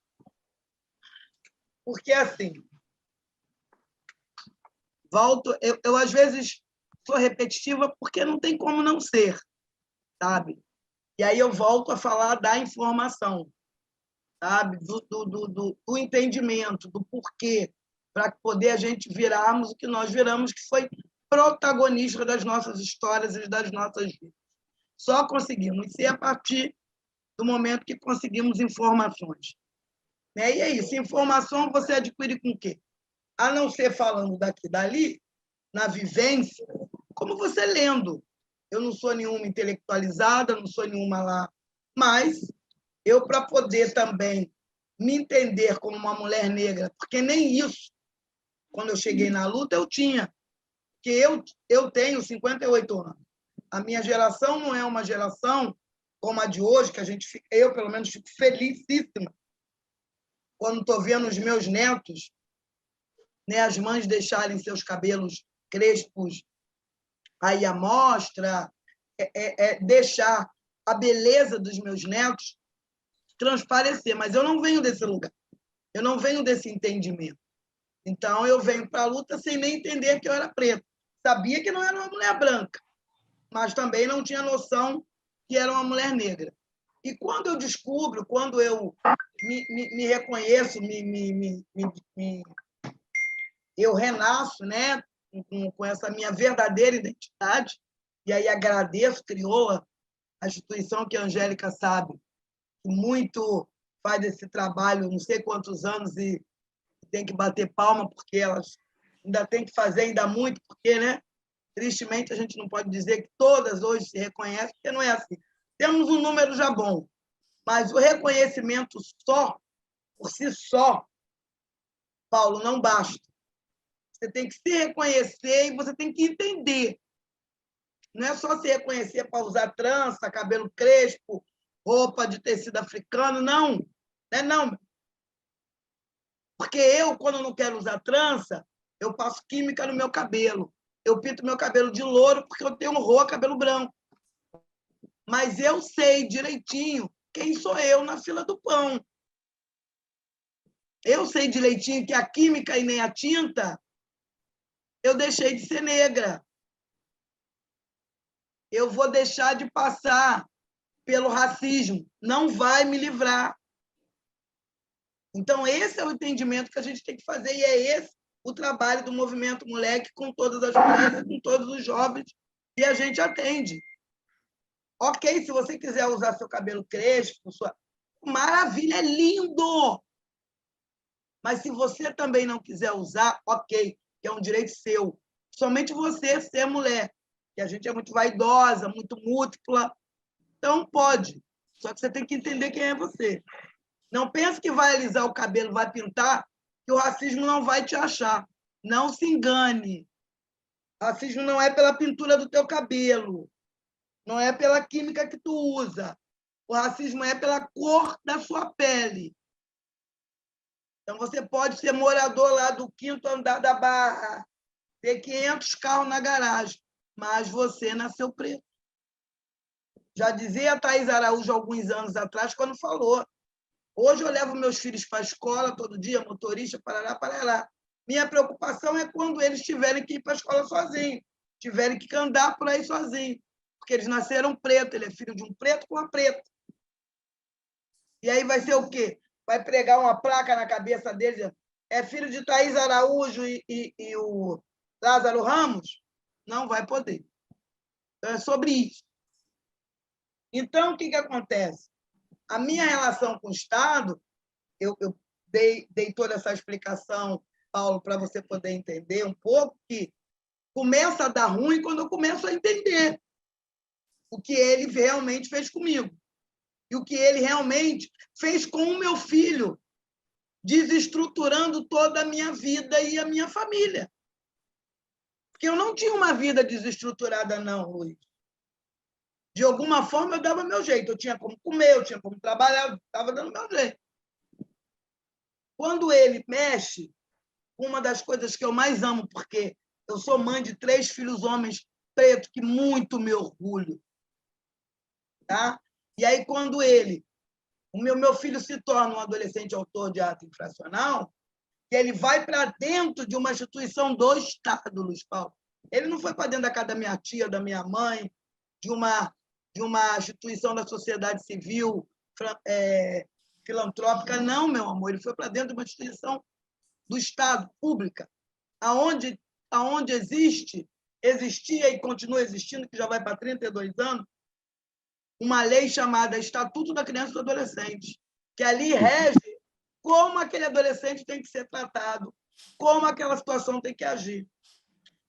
Porque, assim, eu às vezes sou repetitiva porque não tem como não ser, sabe? E aí eu volto a falar da informação, sabe? Do entendimento, do porquê, para poder a gente virarmos o que nós viramos, que foi protagonista das nossas histórias e das nossas vidas. Só conseguimos ser a partir do momento que conseguimos informações. E é isso, informação você adquire com o quê? A não ser falando daqui e dali, na vivência, como você lendo. Eu não sou nenhuma intelectualizada, não sou nenhuma lá, mas eu, para poder também me entender como uma mulher negra, porque nem isso, quando eu cheguei na luta, eu tinha, porque eu tenho 58 anos. A minha geração não é uma geração como a de hoje, que a gente fica, eu, pelo menos, fico felicíssima quando estou vendo os meus netos, né, as mães deixarem seus cabelos crespos aí à mostra, deixar a beleza dos meus netos transparecer. Mas eu não venho desse lugar, eu não venho desse entendimento. Então, eu venho para a luta sem nem entender que eu era preta. Sabia que não era uma mulher branca, mas também não tinha noção que era uma mulher negra. E quando eu descubro, quando eu me reconheço, eu renasço, né, com essa minha verdadeira identidade, e aí agradeço, criou a instituição que a Angélica sabe, que muito faz esse trabalho, não sei quantos anos, e tem que bater palma, porque elas ainda têm que fazer ainda muito, porque, né, tristemente, a gente não pode dizer que todas hoje se reconhecem, porque não é assim. Temos um número já bom, mas o reconhecimento só, por si só, Paulo, não basta. Você tem que se reconhecer e você tem que entender. Não é só se reconhecer para usar trança, cabelo crespo, roupa de tecido africano, não. Não é não. Porque eu, quando não quero usar trança, eu passo química no meu cabelo. Eu pinto meu cabelo de louro porque eu tenho um cabelo branco. Mas eu sei direitinho quem sou eu na fila do pão. Eu sei direitinho que a química e nem a tinta, eu deixei de ser negra. Eu vou deixar de passar pelo racismo. Não vai me livrar. Então, esse é o entendimento que a gente tem que fazer, e é esse o trabalho do Movimento Moleque com todas as mulheres, com todos os jovens que a gente atende. Ok, se você quiser usar seu cabelo crespo, maravilha, é lindo! Mas se você também não quiser usar, ok, que é um direito seu. Somente você ser mulher, que a gente é muito vaidosa, muito múltipla, então pode. Só que você tem que entender quem é você. Não pense que vai alisar o cabelo, vai pintar, que o racismo não vai te achar. Não se engane. Racismo não é pela pintura do teu cabelo, não é pela química que tu usa. O racismo é pela cor da sua pele. Então, você pode ser morador lá do 5º andar da Barra, ter 500 carros na garagem, mas você nasceu preto. Já dizia a Thaís Araújo alguns anos atrás, quando falou. Hoje eu levo meus filhos para a escola todo dia, motorista, parará, parará. Minha preocupação é quando eles tiverem que ir para a escola sozinhos, tiverem que andar por aí sozinhos, porque eles nasceram preto, ele é filho de um preto com uma preta. E aí vai ser o quê? Vai pregar uma placa na cabeça deles, é filho de Thaís Araújo e o Lázaro Ramos? Não vai poder. Então, é sobre isso. Então, o que acontece? A minha relação com o Estado, eu dei toda essa explicação, Paulo, para você poder entender um pouco, que começa a dar ruim quando eu começo a entender o que ele realmente fez comigo e o que ele realmente fez com o meu filho, desestruturando toda a minha vida e a minha família. Porque eu não tinha uma vida desestruturada, não, Luiz. De alguma forma, eu dava meu jeito. Eu tinha como comer, eu tinha como trabalhar, eu estava dando meu jeito. Quando ele mexe, uma das coisas que eu mais amo, porque eu sou mãe de 3 filhos homens pretos, que muito me orgulho. Tá? E aí, quando o meu filho se torna um adolescente autor de ato infracional, ele vai para dentro de uma instituição do Estado, Luiz Paulo. Ele não foi para dentro da casa da minha tia, da minha mãe, de uma instituição da sociedade civil filantrópica, não, meu amor. Ele foi para dentro de uma instituição do Estado, pública, aonde existia e continua existindo, que já vai para 32 anos, uma lei chamada Estatuto da Criança e do Adolescente, que ali rege como aquele adolescente tem que ser tratado, como aquela situação tem que agir.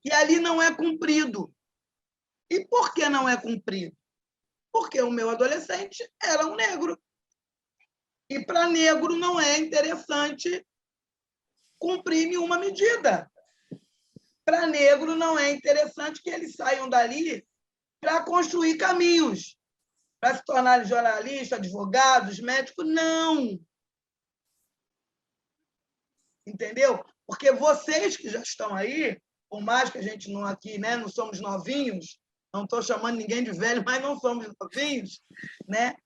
E ali não é cumprido. E por que não é cumprido? Porque o meu adolescente era um negro. E para negro não é interessante cumprir nenhuma medida. Para negro não é interessante que eles saiam dali para construir caminhos, para se tornarem jornalistas, advogados, médicos. Não. Entendeu? Porque vocês que já estão aí, por mais que a gente não aqui, né, não somos novinhos, não estou chamando ninguém de velho, mas não somos novinhos, né?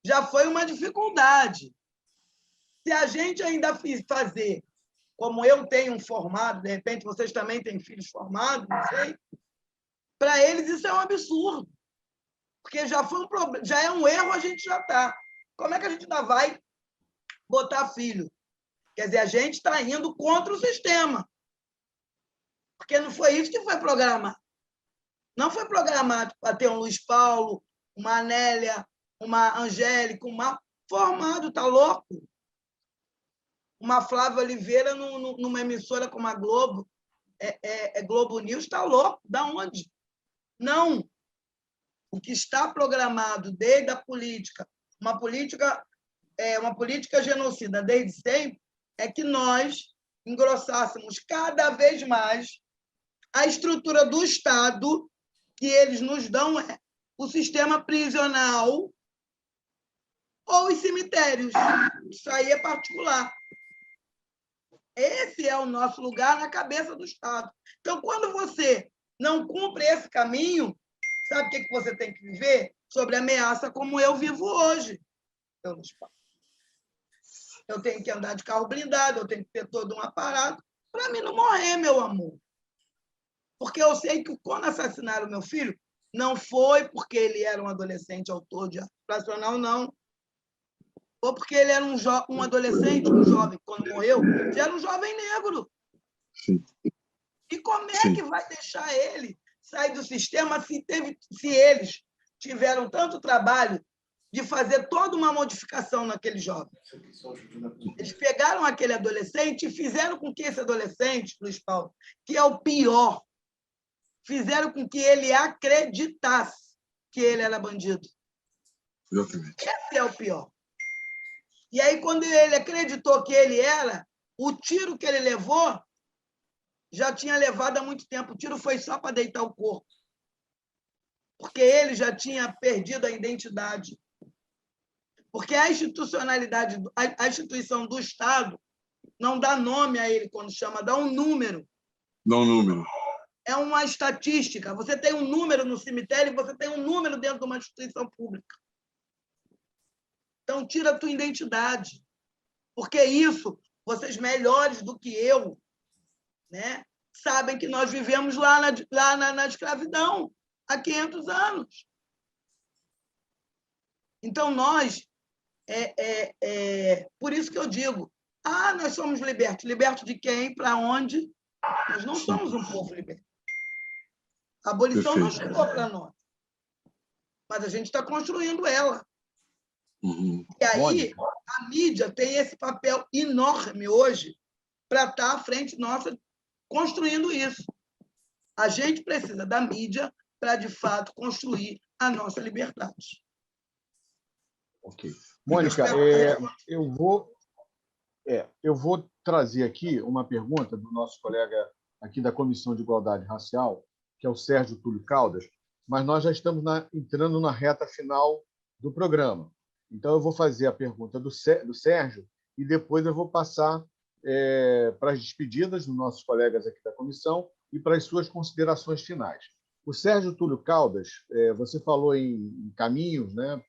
Já foi uma dificuldade. Se a gente ainda fazer, como eu tenho um formado, de repente vocês também têm filhos formados, não sei, para eles isso é um absurdo. Porque já foi um problema, já é um erro, a gente já está. Como é que a gente ainda vai botar filho? Quer dizer, a gente está indo contra o sistema. Porque não foi isso que foi programado. Não foi programado para ter um Luiz Paulo, uma Anélia, uma Angélica, uma formado, está louco? Uma Flávia Oliveira numa emissora como a Globo, Globo News, está louco. Da onde? Não. O que está programado desde a política, uma política genocida desde sempre, é que nós engrossássemos cada vez mais a estrutura do Estado, que eles nos dão o sistema prisional ou os cemitérios. Isso aí é particular. Esse é o nosso lugar na cabeça do Estado. Então, quando você não cumpre esse caminho, sabe o que você tem que viver? Sobre ameaça como eu vivo hoje. Eu tenho que andar de carro blindado, eu tenho que ter todo um aparato para mim não morrer, meu amor. Porque eu sei que quando assassinaram meu filho, não foi porque ele era um adolescente autor de ato infracional, não. Ou porque ele era um adolescente, um jovem, quando morreu, já era um jovem negro. Sim. E como é que vai deixar ele sair do sistema se eles tiveram tanto trabalho de fazer toda uma modificação naquele jovem? Eles pegaram aquele adolescente e fizeram com que esse adolescente, Luiz Paulo, que é o pior, fizeram com que ele acreditasse que ele era bandido. Exatamente. Esse é o pior. E aí, quando ele acreditou que ele era, o tiro que ele levou já tinha levado há muito tempo. O tiro foi só para deitar o corpo. Porque ele já tinha perdido a identidade. Porque a institucionalidade, a instituição do Estado não dá nome a ele quando chama, dá um número. Dá um número. é uma estatística. Você tem um número no cemitério e você tem um número dentro de uma instituição pública. Então, tira a tua identidade. Porque isso, vocês melhores do que eu, né, sabem que nós vivemos lá na escravidão há 500 anos. Então, nós... por isso que eu digo, nós somos libertos. Libertos de quem? Para onde? Nós não somos um povo liberto. A abolição não chegou para nós. Mas a gente está construindo ela. Uhum. E aí, a mídia tem esse papel enorme hoje para estar à frente nossa construindo isso. A gente precisa da mídia para, de fato, construir a nossa liberdade. Ok. Mônica, eu vou trazer aqui uma pergunta do nosso colega aqui da Comissão de Igualdade Racial, que é o Sérgio Túlio Caldas, mas nós já estamos entrando na reta final do programa. Então, eu vou fazer a pergunta do Sérgio e depois eu vou passar para as despedidas dos nossos colegas aqui da comissão e para as suas considerações finais. O Sérgio Túlio Caldas, você falou em caminhos, né?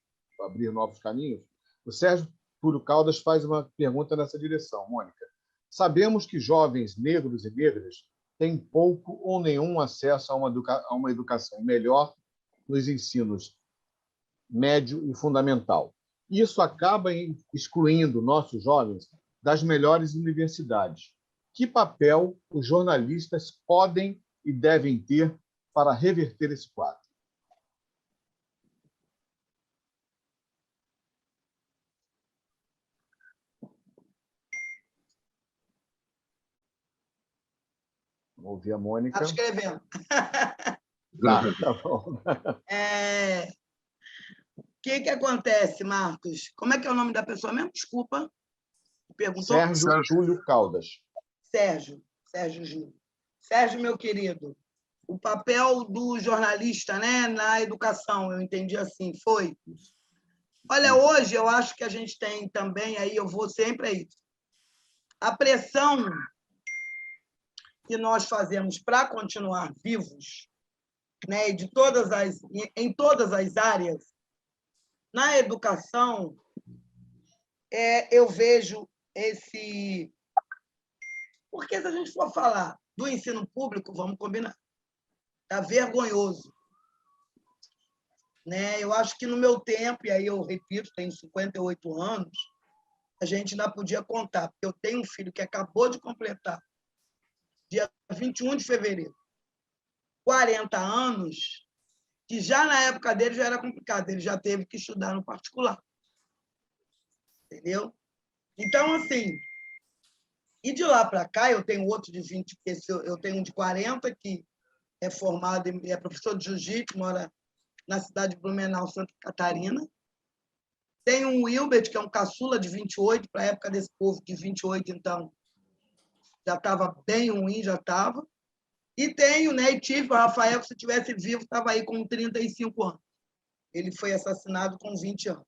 Abrir novos caminhos. O Sérgio Túlio Caldas faz uma pergunta nessa direção, Mônica. Sabemos que jovens negros e negras têm pouco ou nenhum acesso a uma educação melhor nos ensinos médio e fundamental. Isso acaba excluindo nossos jovens das melhores universidades. Que papel os jornalistas podem e devem ter para reverter esse quadro? Vamos ouvir a Mônica. Está escrevendo. Tá bom. O que acontece, Marcos? Como é que é o nome da pessoa mesmo? Desculpa. Perguntou? Sérgio Túlio Caldas. Sérgio Júlio. Sérgio, meu querido, o papel do jornalista, né, na educação, eu entendi assim, foi. Olha, hoje eu acho que a gente tem também, aí eu vou sempre a isso, a pressão que nós fazemos para continuar vivos, né, em todas as áreas, na educação, eu vejo esse... Porque se a gente for falar do ensino público, vamos combinar, está vergonhoso. Né? Eu acho que no meu tempo, e aí eu repito, tenho 58 anos, a gente ainda podia contar, porque eu tenho um filho que acabou de completar, dia 21 de fevereiro, 40 anos, que já na época dele já era complicado, ele já teve que estudar no particular. Entendeu? Então, assim, e de lá para cá, eu tenho outro de 20, eu tenho um de 40, que é formado, é professor de jiu-jitsu, mora na cidade de Blumenau, Santa Catarina. Tem um Wilbert, que é um caçula de 28, para a época desse povo de 28, então, já estava bem ruim, já estava. E tenho, né, e tive o Rafael, que se tivesse vivo, estava aí com 35 anos. Ele foi assassinado com 20 anos.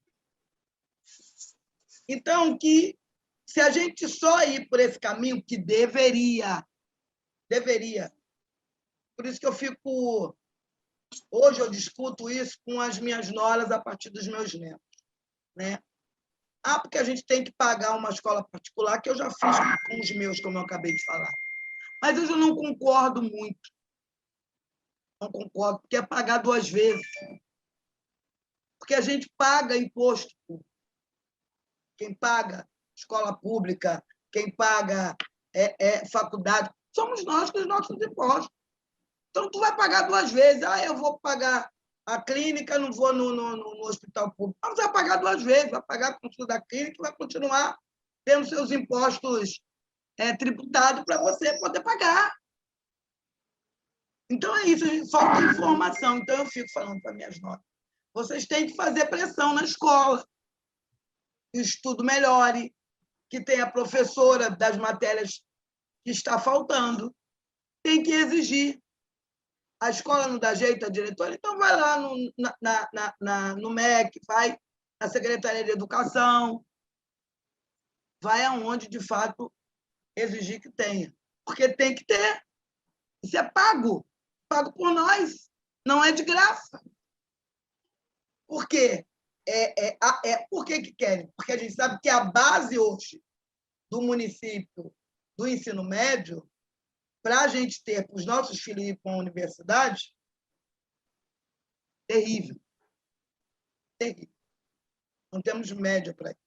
Então, que se a gente só ir por esse caminho, que deveria. Por isso que eu fico... Hoje eu discuto isso com as minhas noras a partir dos meus netos. Né? Porque a gente tem que pagar uma escola particular, que eu já fiz com os meus, como eu acabei de falar. Mas eu não concordo muito. Não concordo, porque é pagar 2 vezes. Porque a gente paga imposto público. Quem paga escola pública, quem paga faculdade, somos nós com os nossos impostos. Então, tu vai pagar 2 vezes. Eu vou pagar a clínica, não vou no hospital público. Mas você vai pagar 2 vezes, vai pagar a construção da clínica e vai continuar tendo seus impostos tributados para você poder pagar. Então, é isso, a gente falta informação. Então, eu fico falando para minhas notas. Vocês têm que fazer pressão na escola, que o estudo melhore, que tenha professora das matérias que está faltando. Tem que exigir. A escola não dá jeito, a diretora, então vai lá no MEC, vai na Secretaria de Educação, vai aonde, de fato, exigir que tenha. Porque tem que ter. Isso é pago. pago por nós, não é de graça. Por quê? Por que querem? Porque a gente sabe que a base hoje do município do ensino médio, para a gente ter, para os nossos filhos ir para a universidade, terrível. Terrível. Não temos média para isso.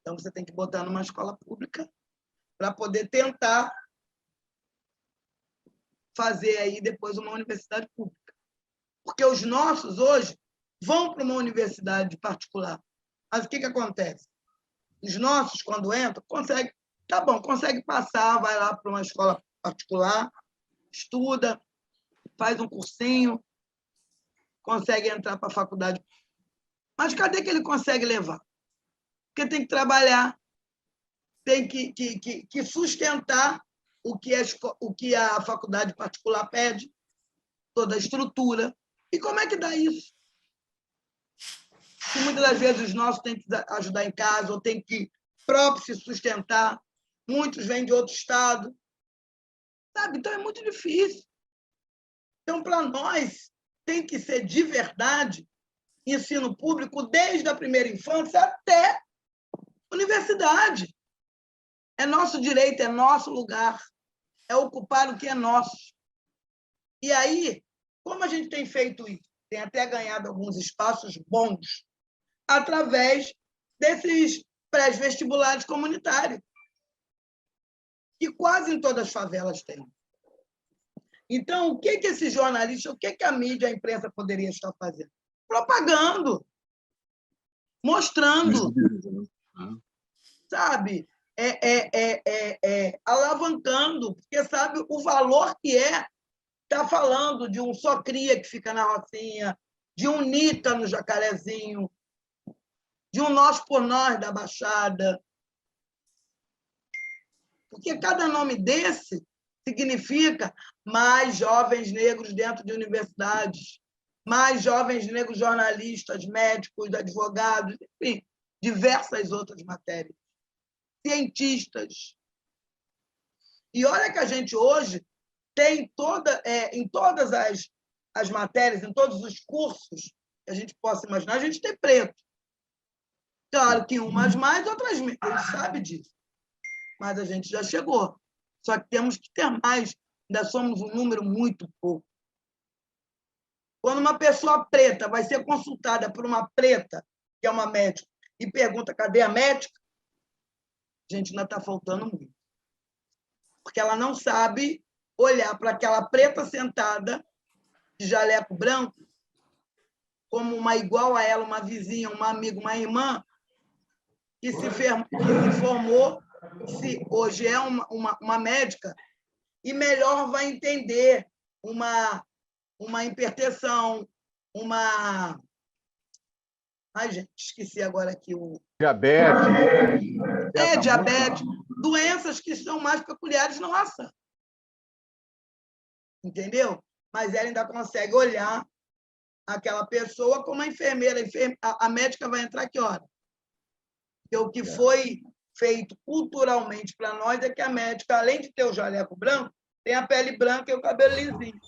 Então, você tem que botar numa escola pública para poder tentar fazer aí depois uma universidade pública. Porque os nossos, hoje, vão para uma universidade particular. Mas o que acontece? Os nossos, quando entram, conseguem, tá bom, consegue passar, vai lá para uma escola particular, estuda, faz um cursinho, consegue entrar para a faculdade. Mas cadê que ele consegue levar? Porque tem que trabalhar, tem que sustentar o que a faculdade particular pede, toda a estrutura. E como é que dá isso? Que muitas das vezes os nossos têm que ajudar em casa, ou têm que próprio se sustentar. Muitos vêm de outro estado. Sabe? Então, é muito difícil. Então, para nós, tem que ser de verdade ensino público desde a primeira infância até universidade. É nosso direito, é nosso lugar, é ocupar o que é nosso. E aí, como a gente tem feito isso? Tem até ganhado alguns espaços bons através desses pré-vestibulares comunitários, que quase em todas as favelas tem. Então, o que esse jornalista, o que a mídia, a imprensa poderia estar fazendo? Propagando, mostrando, sabe? Alavancando, porque sabe o valor que é estar falando de um Só Cria que fica na Rocinha, de um Nita no Jacarezinho, de um Nós por Nós da Baixada. Porque cada nome desse significa mais jovens negros dentro de universidades, mais jovens negros jornalistas, médicos, advogados, enfim, diversas outras matérias. Cientistas. E olha que a gente hoje tem em todas as matérias, em todos os cursos que a gente possa imaginar, a gente tem preto. Claro que umas mais, outras menos, a gente sabe disso. Mas a gente já chegou. Só que temos que ter mais. Ainda somos um número muito pouco. Quando uma pessoa preta vai ser consultada por uma preta, que é uma médica, e pergunta cadê a médica, a gente ainda está faltando muito. Porque ela não sabe olhar para aquela preta sentada, de jaleco branco, como uma igual a ela, uma vizinha, uma amiga, uma irmã, que se formou, se hoje é uma médica, e melhor vai entender uma hipertensão, uma... Ai, gente, esqueci agora aqui o... Diabetes. Diabetes. Doenças que são mais peculiares nossa. Entendeu? Mas ela ainda consegue olhar aquela pessoa como a enfermeira. A médica vai entrar que hora? Porque o que foi feito culturalmente para nós é que a médica, além de ter o jaleco branco, tem a pele branca e o cabelo lisinho.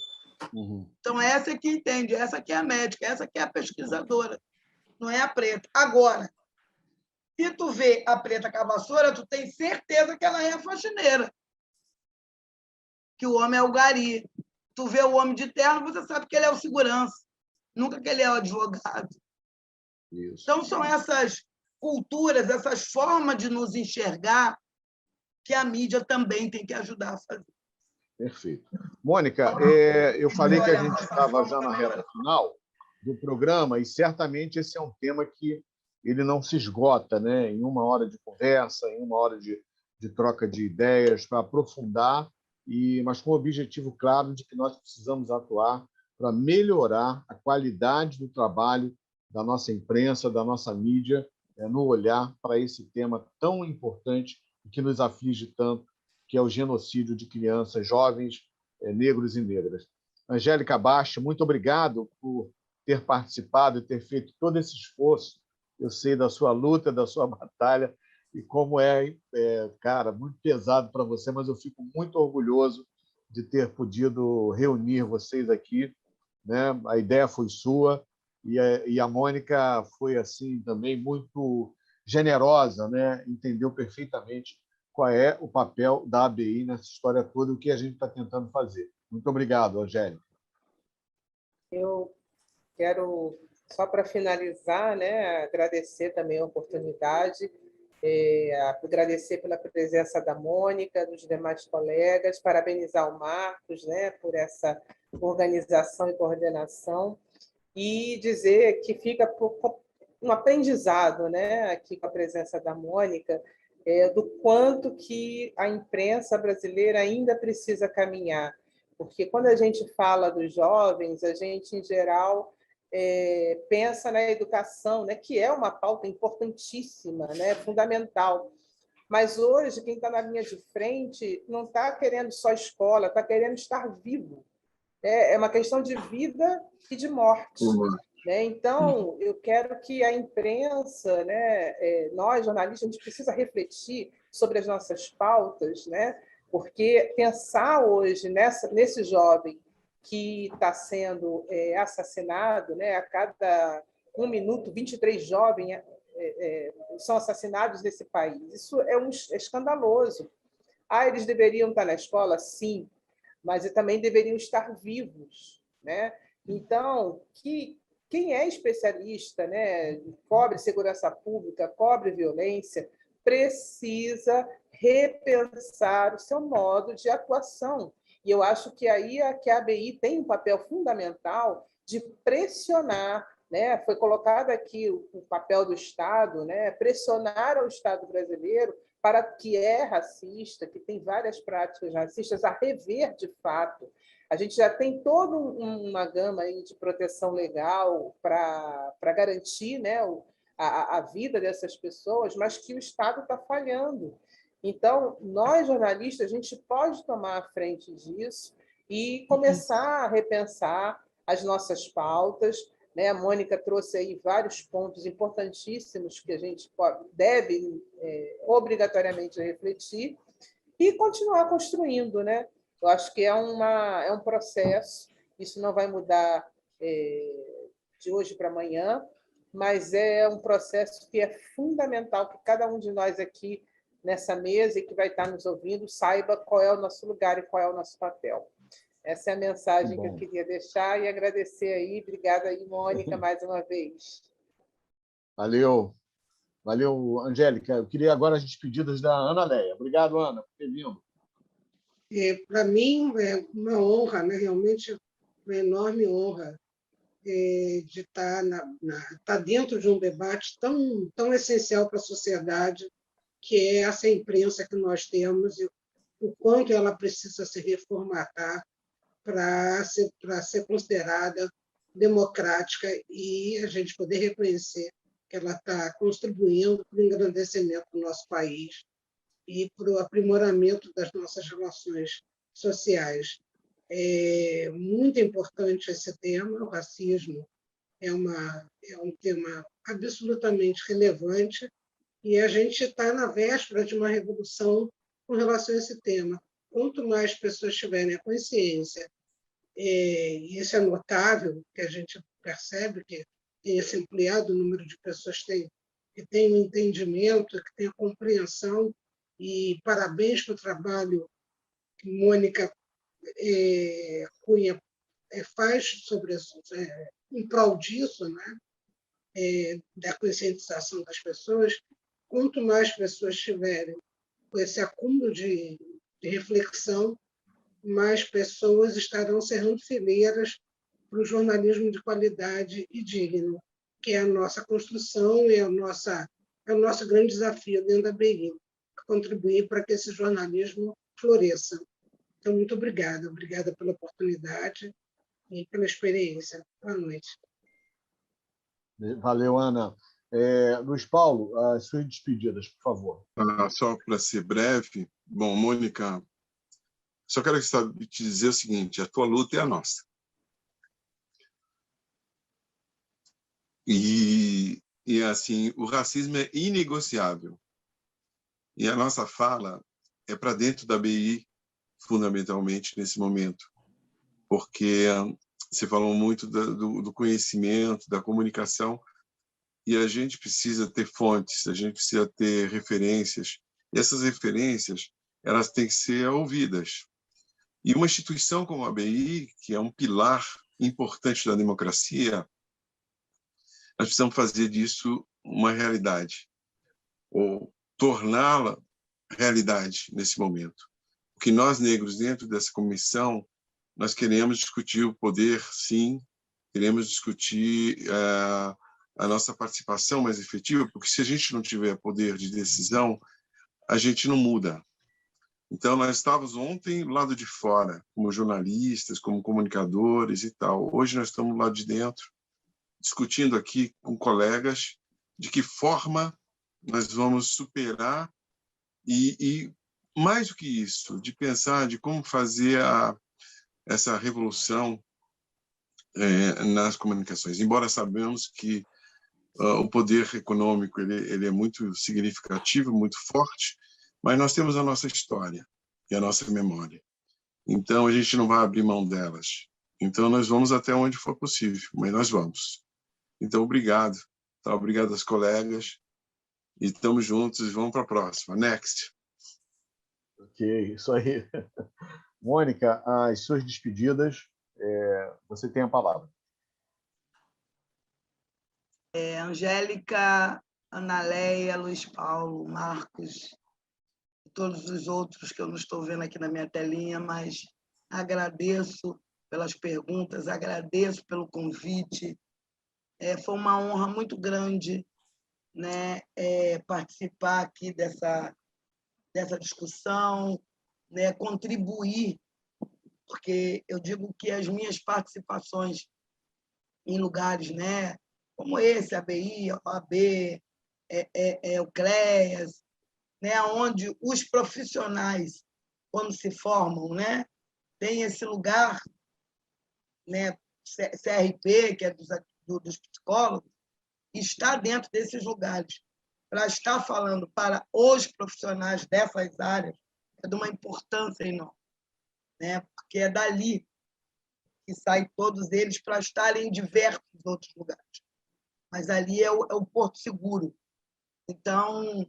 Uhum. Então, essa que entende, essa que é a médica, essa que é a pesquisadora, não é a preta. Agora, se tu vê a preta com a vassoura, tu tem certeza que ela é a faxineira, que o homem é o gari. Tu vê o homem de terno, você sabe que ele é o segurança, nunca que ele é o advogado. Isso. Então, são essas culturas, essas formas de nos enxergar que a mídia também tem que ajudar a fazer. Perfeito. Mônica, eu falei que a gente estava já na reta final do programa e certamente esse é um tema que ele não se esgota, né? Em uma hora de conversa, em uma hora de troca de ideias, para aprofundar, mas com o objetivo claro de que nós precisamos atuar para melhorar a qualidade do trabalho da nossa imprensa, da nossa mídia, no olhar para esse tema tão importante e que nos aflige tanto, que é o genocídio de crianças, jovens, negros e negras. Angélica Baixa, muito obrigado por ter participado e ter feito todo esse esforço. Eu sei da sua luta, da sua batalha, e como cara, muito pesado para você, mas eu fico muito orgulhoso de ter podido reunir vocês aqui, né? A ideia foi sua e a Mônica foi assim também muito generosa, né? Entendeu perfeitamente qual é o papel da ABI nessa história toda e o que a gente está tentando fazer. Muito obrigado, Angélica. Eu quero, só para finalizar, né, agradecer também a oportunidade, agradecer pela presença da Mônica, dos demais colegas, parabenizar o Marcos, né, por essa organização e coordenação, e dizer que fica um aprendizado, né, aqui com a presença da Mônica, do quanto que a imprensa brasileira ainda precisa caminhar. Porque quando a gente fala dos jovens, a gente, em geral, pensa na educação, né, que é uma pauta importantíssima, né, fundamental. Mas hoje, quem está na linha de frente não está querendo só escola, está querendo estar vivo. É uma questão de vida e de morte. Né? Então, eu quero que a imprensa, né, nós, jornalistas, a gente precisa refletir sobre as nossas pautas, né? Porque pensar hoje nesse jovem que está sendo assassinado, né, a cada 1 minuto, 23 jovens são assassinados nesse país. Isso é escandaloso. Eles deveriam estar na escola? Sim, mas também deveriam estar vivos. Né? Então, quem é especialista, né, cobre segurança pública, cobre violência, precisa repensar o seu modo de atuação. E eu acho que aí que a ABI tem um papel fundamental de pressionar, né? Foi colocado aqui o papel do Estado, né? Pressionar o Estado brasileiro para que é racista, que tem várias práticas racistas, a rever de fato. A gente já tem toda uma gama aí de proteção legal para garantir, né, a vida dessas pessoas, mas que o Estado está falhando. Então, nós, jornalistas, a gente pode tomar a frente disso e começar a repensar as nossas pautas. Né? A Mônica trouxe aí vários pontos importantíssimos que a gente deve obrigatoriamente refletir e continuar construindo, né? Eu acho que é um processo, isso não vai mudar de hoje para amanhã, mas é um processo que é fundamental que cada um de nós aqui nessa mesa e que vai estar nos ouvindo saiba qual é o nosso lugar e qual é o nosso papel. Essa é a mensagem que eu queria deixar e agradecer aí. Obrigada aí, Mônica, mais uma vez. Valeu. Valeu, Angélica. Eu queria agora as despedidas da Ana Leia. Obrigado, Ana, por ter vindo. Para mim, é uma honra, né? Realmente uma enorme honra de estar dentro de um debate tão essencial para a sociedade, que é essa imprensa que nós temos e o quanto ela precisa se reformatar para ser considerada democrática e a gente poder reconhecer que ela está contribuindo para o engrandecimento do nosso país e para o aprimoramento das nossas relações sociais. É muito importante esse tema, o racismo é um tema absolutamente relevante e a gente está na véspera de uma revolução com relação a esse tema. Quanto mais pessoas tiverem a consciência, e isso é notável, que a gente percebe que tem esse ampliado número de pessoas que têm um entendimento, que têm a compreensão, e parabéns pelo trabalho que Mônica Cunha faz sobre isso, em prol disso, né? Da conscientização das pessoas. Quanto mais pessoas tiverem com esse acúmulo de reflexão, mais pessoas estarão cerrando fileiras para o jornalismo de qualidade e digno, que é a nossa construção e é o nosso grande desafio dentro da ABI, contribuir para que esse jornalismo floresça. Então, muito obrigada. Obrigada pela oportunidade e pela experiência. Boa noite. Valeu, Ana. Luiz Paulo, as suas despedidas, por favor. Só para ser breve, bom, Mônica, só quero te dizer o seguinte: a tua luta é a nossa. E assim, o racismo é inegociável. E a nossa fala é para dentro da ABI, fundamentalmente nesse momento, porque você falou muito do conhecimento, da comunicação, e a gente precisa ter fontes, a gente precisa ter referências, e essas referências elas têm que ser ouvidas. E uma instituição como a ABI, que é um pilar importante da democracia, nós precisamos fazer disso uma realidade, ou torná-la realidade nesse momento. Porque nós, negros, dentro dessa comissão, nós queremos discutir o poder, sim, queremos discutir a nossa participação mais efetiva, porque se a gente não tiver poder de decisão, a gente não muda. Então, nós estávamos ontem do lado de fora, como jornalistas, como comunicadores e tal. Hoje nós estamos do lado de dentro, discutindo aqui com colegas de que forma nós vamos superar e mais do que isso, de pensar de como fazer essa revolução nas comunicações. Embora sabemos que o poder econômico ele é muito significativo, muito forte, mas nós temos a nossa história e a nossa memória. Então, a gente não vai abrir mão delas. Então, nós vamos até onde for possível, mas nós vamos. Então, obrigado. Tá? Obrigado aos colegas. E estamos juntos e vamos para a próxima. Next. Ok, isso aí. Mônica, as suas despedidas, você tem a palavra. Angélica, Analeia, Luiz Paulo, Marcos, e todos os outros que eu não estou vendo aqui na minha telinha, mas agradeço pelas perguntas, agradeço pelo convite. Foi uma honra muito grande, né, participar aqui dessa discussão, né, contribuir, porque eu digo que as minhas participações em lugares, né, como esse, a ABI, a OAB, o CREAS, né, onde os profissionais, quando se formam, né, tem esse lugar, né, CRP, que é dos psicólogos, está dentro desses lugares. Para estar falando para os profissionais dessas áreas é de uma importância enorme, né? Porque é dali que saem todos eles para estarem em diversos outros lugares. Mas ali é o porto seguro. Então,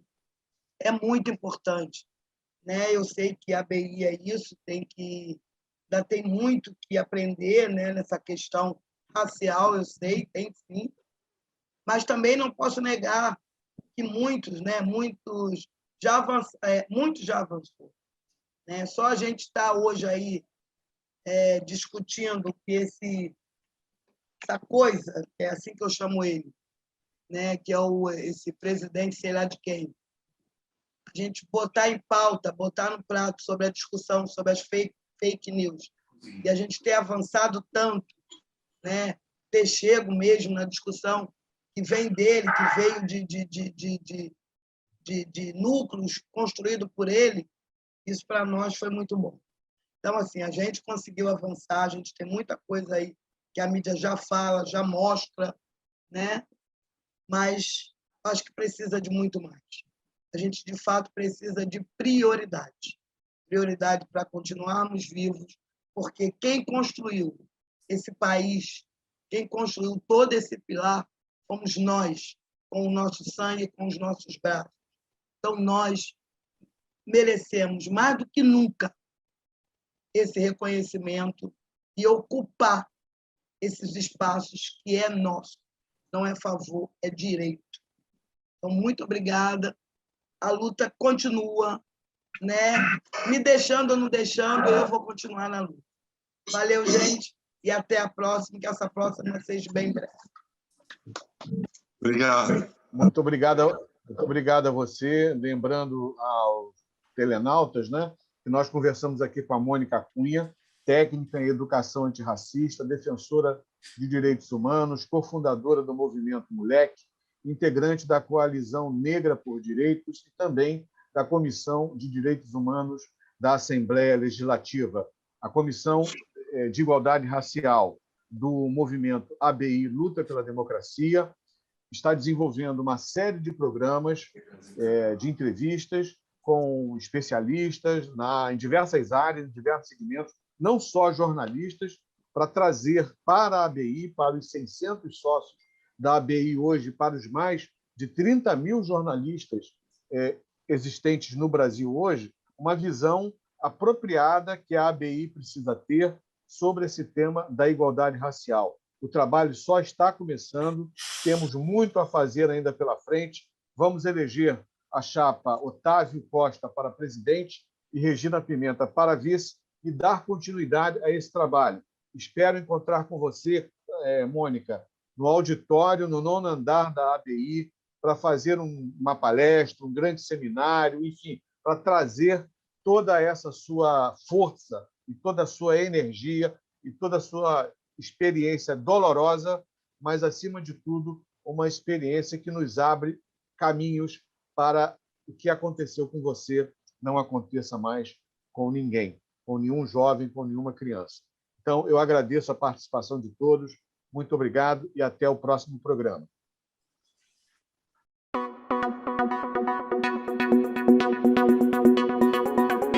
é muito importante, né? Eu sei que a ABI é isso, ainda tem muito que aprender, né, nessa questão racial, eu sei, tem sim, mas também não posso negar que muitos já avançou, né? Só a gente está hoje aí discutindo que essa coisa, é assim que eu chamo ele, né, que é esse presidente, sei lá de quem, a gente botar em pauta, botar no prato sobre a discussão sobre as fake news, e a gente ter avançado tanto, né, ter chego mesmo na discussão que vem dele, que veio de núcleos construídos por ele, isso para nós foi muito bom. Então, assim, a gente conseguiu avançar, a gente tem muita coisa aí que a mídia já fala, já mostra, né? Mas acho que precisa de muito mais. A gente, de fato, precisa de prioridade. Prioridade para continuarmos vivos, porque quem construiu esse país, quem construiu todo esse pilar, fomos nós, com o nosso sangue, com os nossos braços. Então, nós merecemos, mais do que nunca, esse reconhecimento e ocupar esses espaços que é nosso. Não é favor, é direito. Então, muito obrigada. A luta continua, né? Me deixando ou não deixando, eu vou continuar na luta. Valeu, gente, e até a próxima, que essa próxima seja bem breve. Obrigado. Muito obrigado a você. Lembrando aos telenautas, né, que nós conversamos aqui com a Mônica Cunha, técnica em educação antirracista, defensora de direitos humanos, cofundadora do Movimento Moleque, integrante da Coalizão Negra por Direitos e também da Comissão de Direitos Humanos da Assembleia Legislativa, a Comissão de Igualdade Racial do Movimento ABI Luta pela Democracia, está desenvolvendo uma série de programas de entrevistas com especialistas em diversas áreas, em diversos segmentos, não só jornalistas, para trazer para a ABI, para os 600 sócios da ABI hoje, para os mais de 30 mil jornalistas existentes no Brasil hoje, uma visão apropriada que a ABI precisa ter sobre esse tema da igualdade racial. O trabalho só está começando, temos muito a fazer ainda pela frente. Vamos eleger a chapa Otávio Costa para presidente e Regina Pimenta para vice e dar continuidade a esse trabalho. Espero encontrar com você, Mônica, no auditório, no 9º andar da ABI, para fazer uma palestra, um grande seminário, enfim, para trazer toda essa sua força e toda a sua energia e toda a sua experiência dolorosa, mas, acima de tudo, uma experiência que nos abre caminhos para o que aconteceu com você não aconteça mais com ninguém, com nenhum jovem, com nenhuma criança. Então, eu agradeço a participação de todos, muito obrigado e até o próximo programa.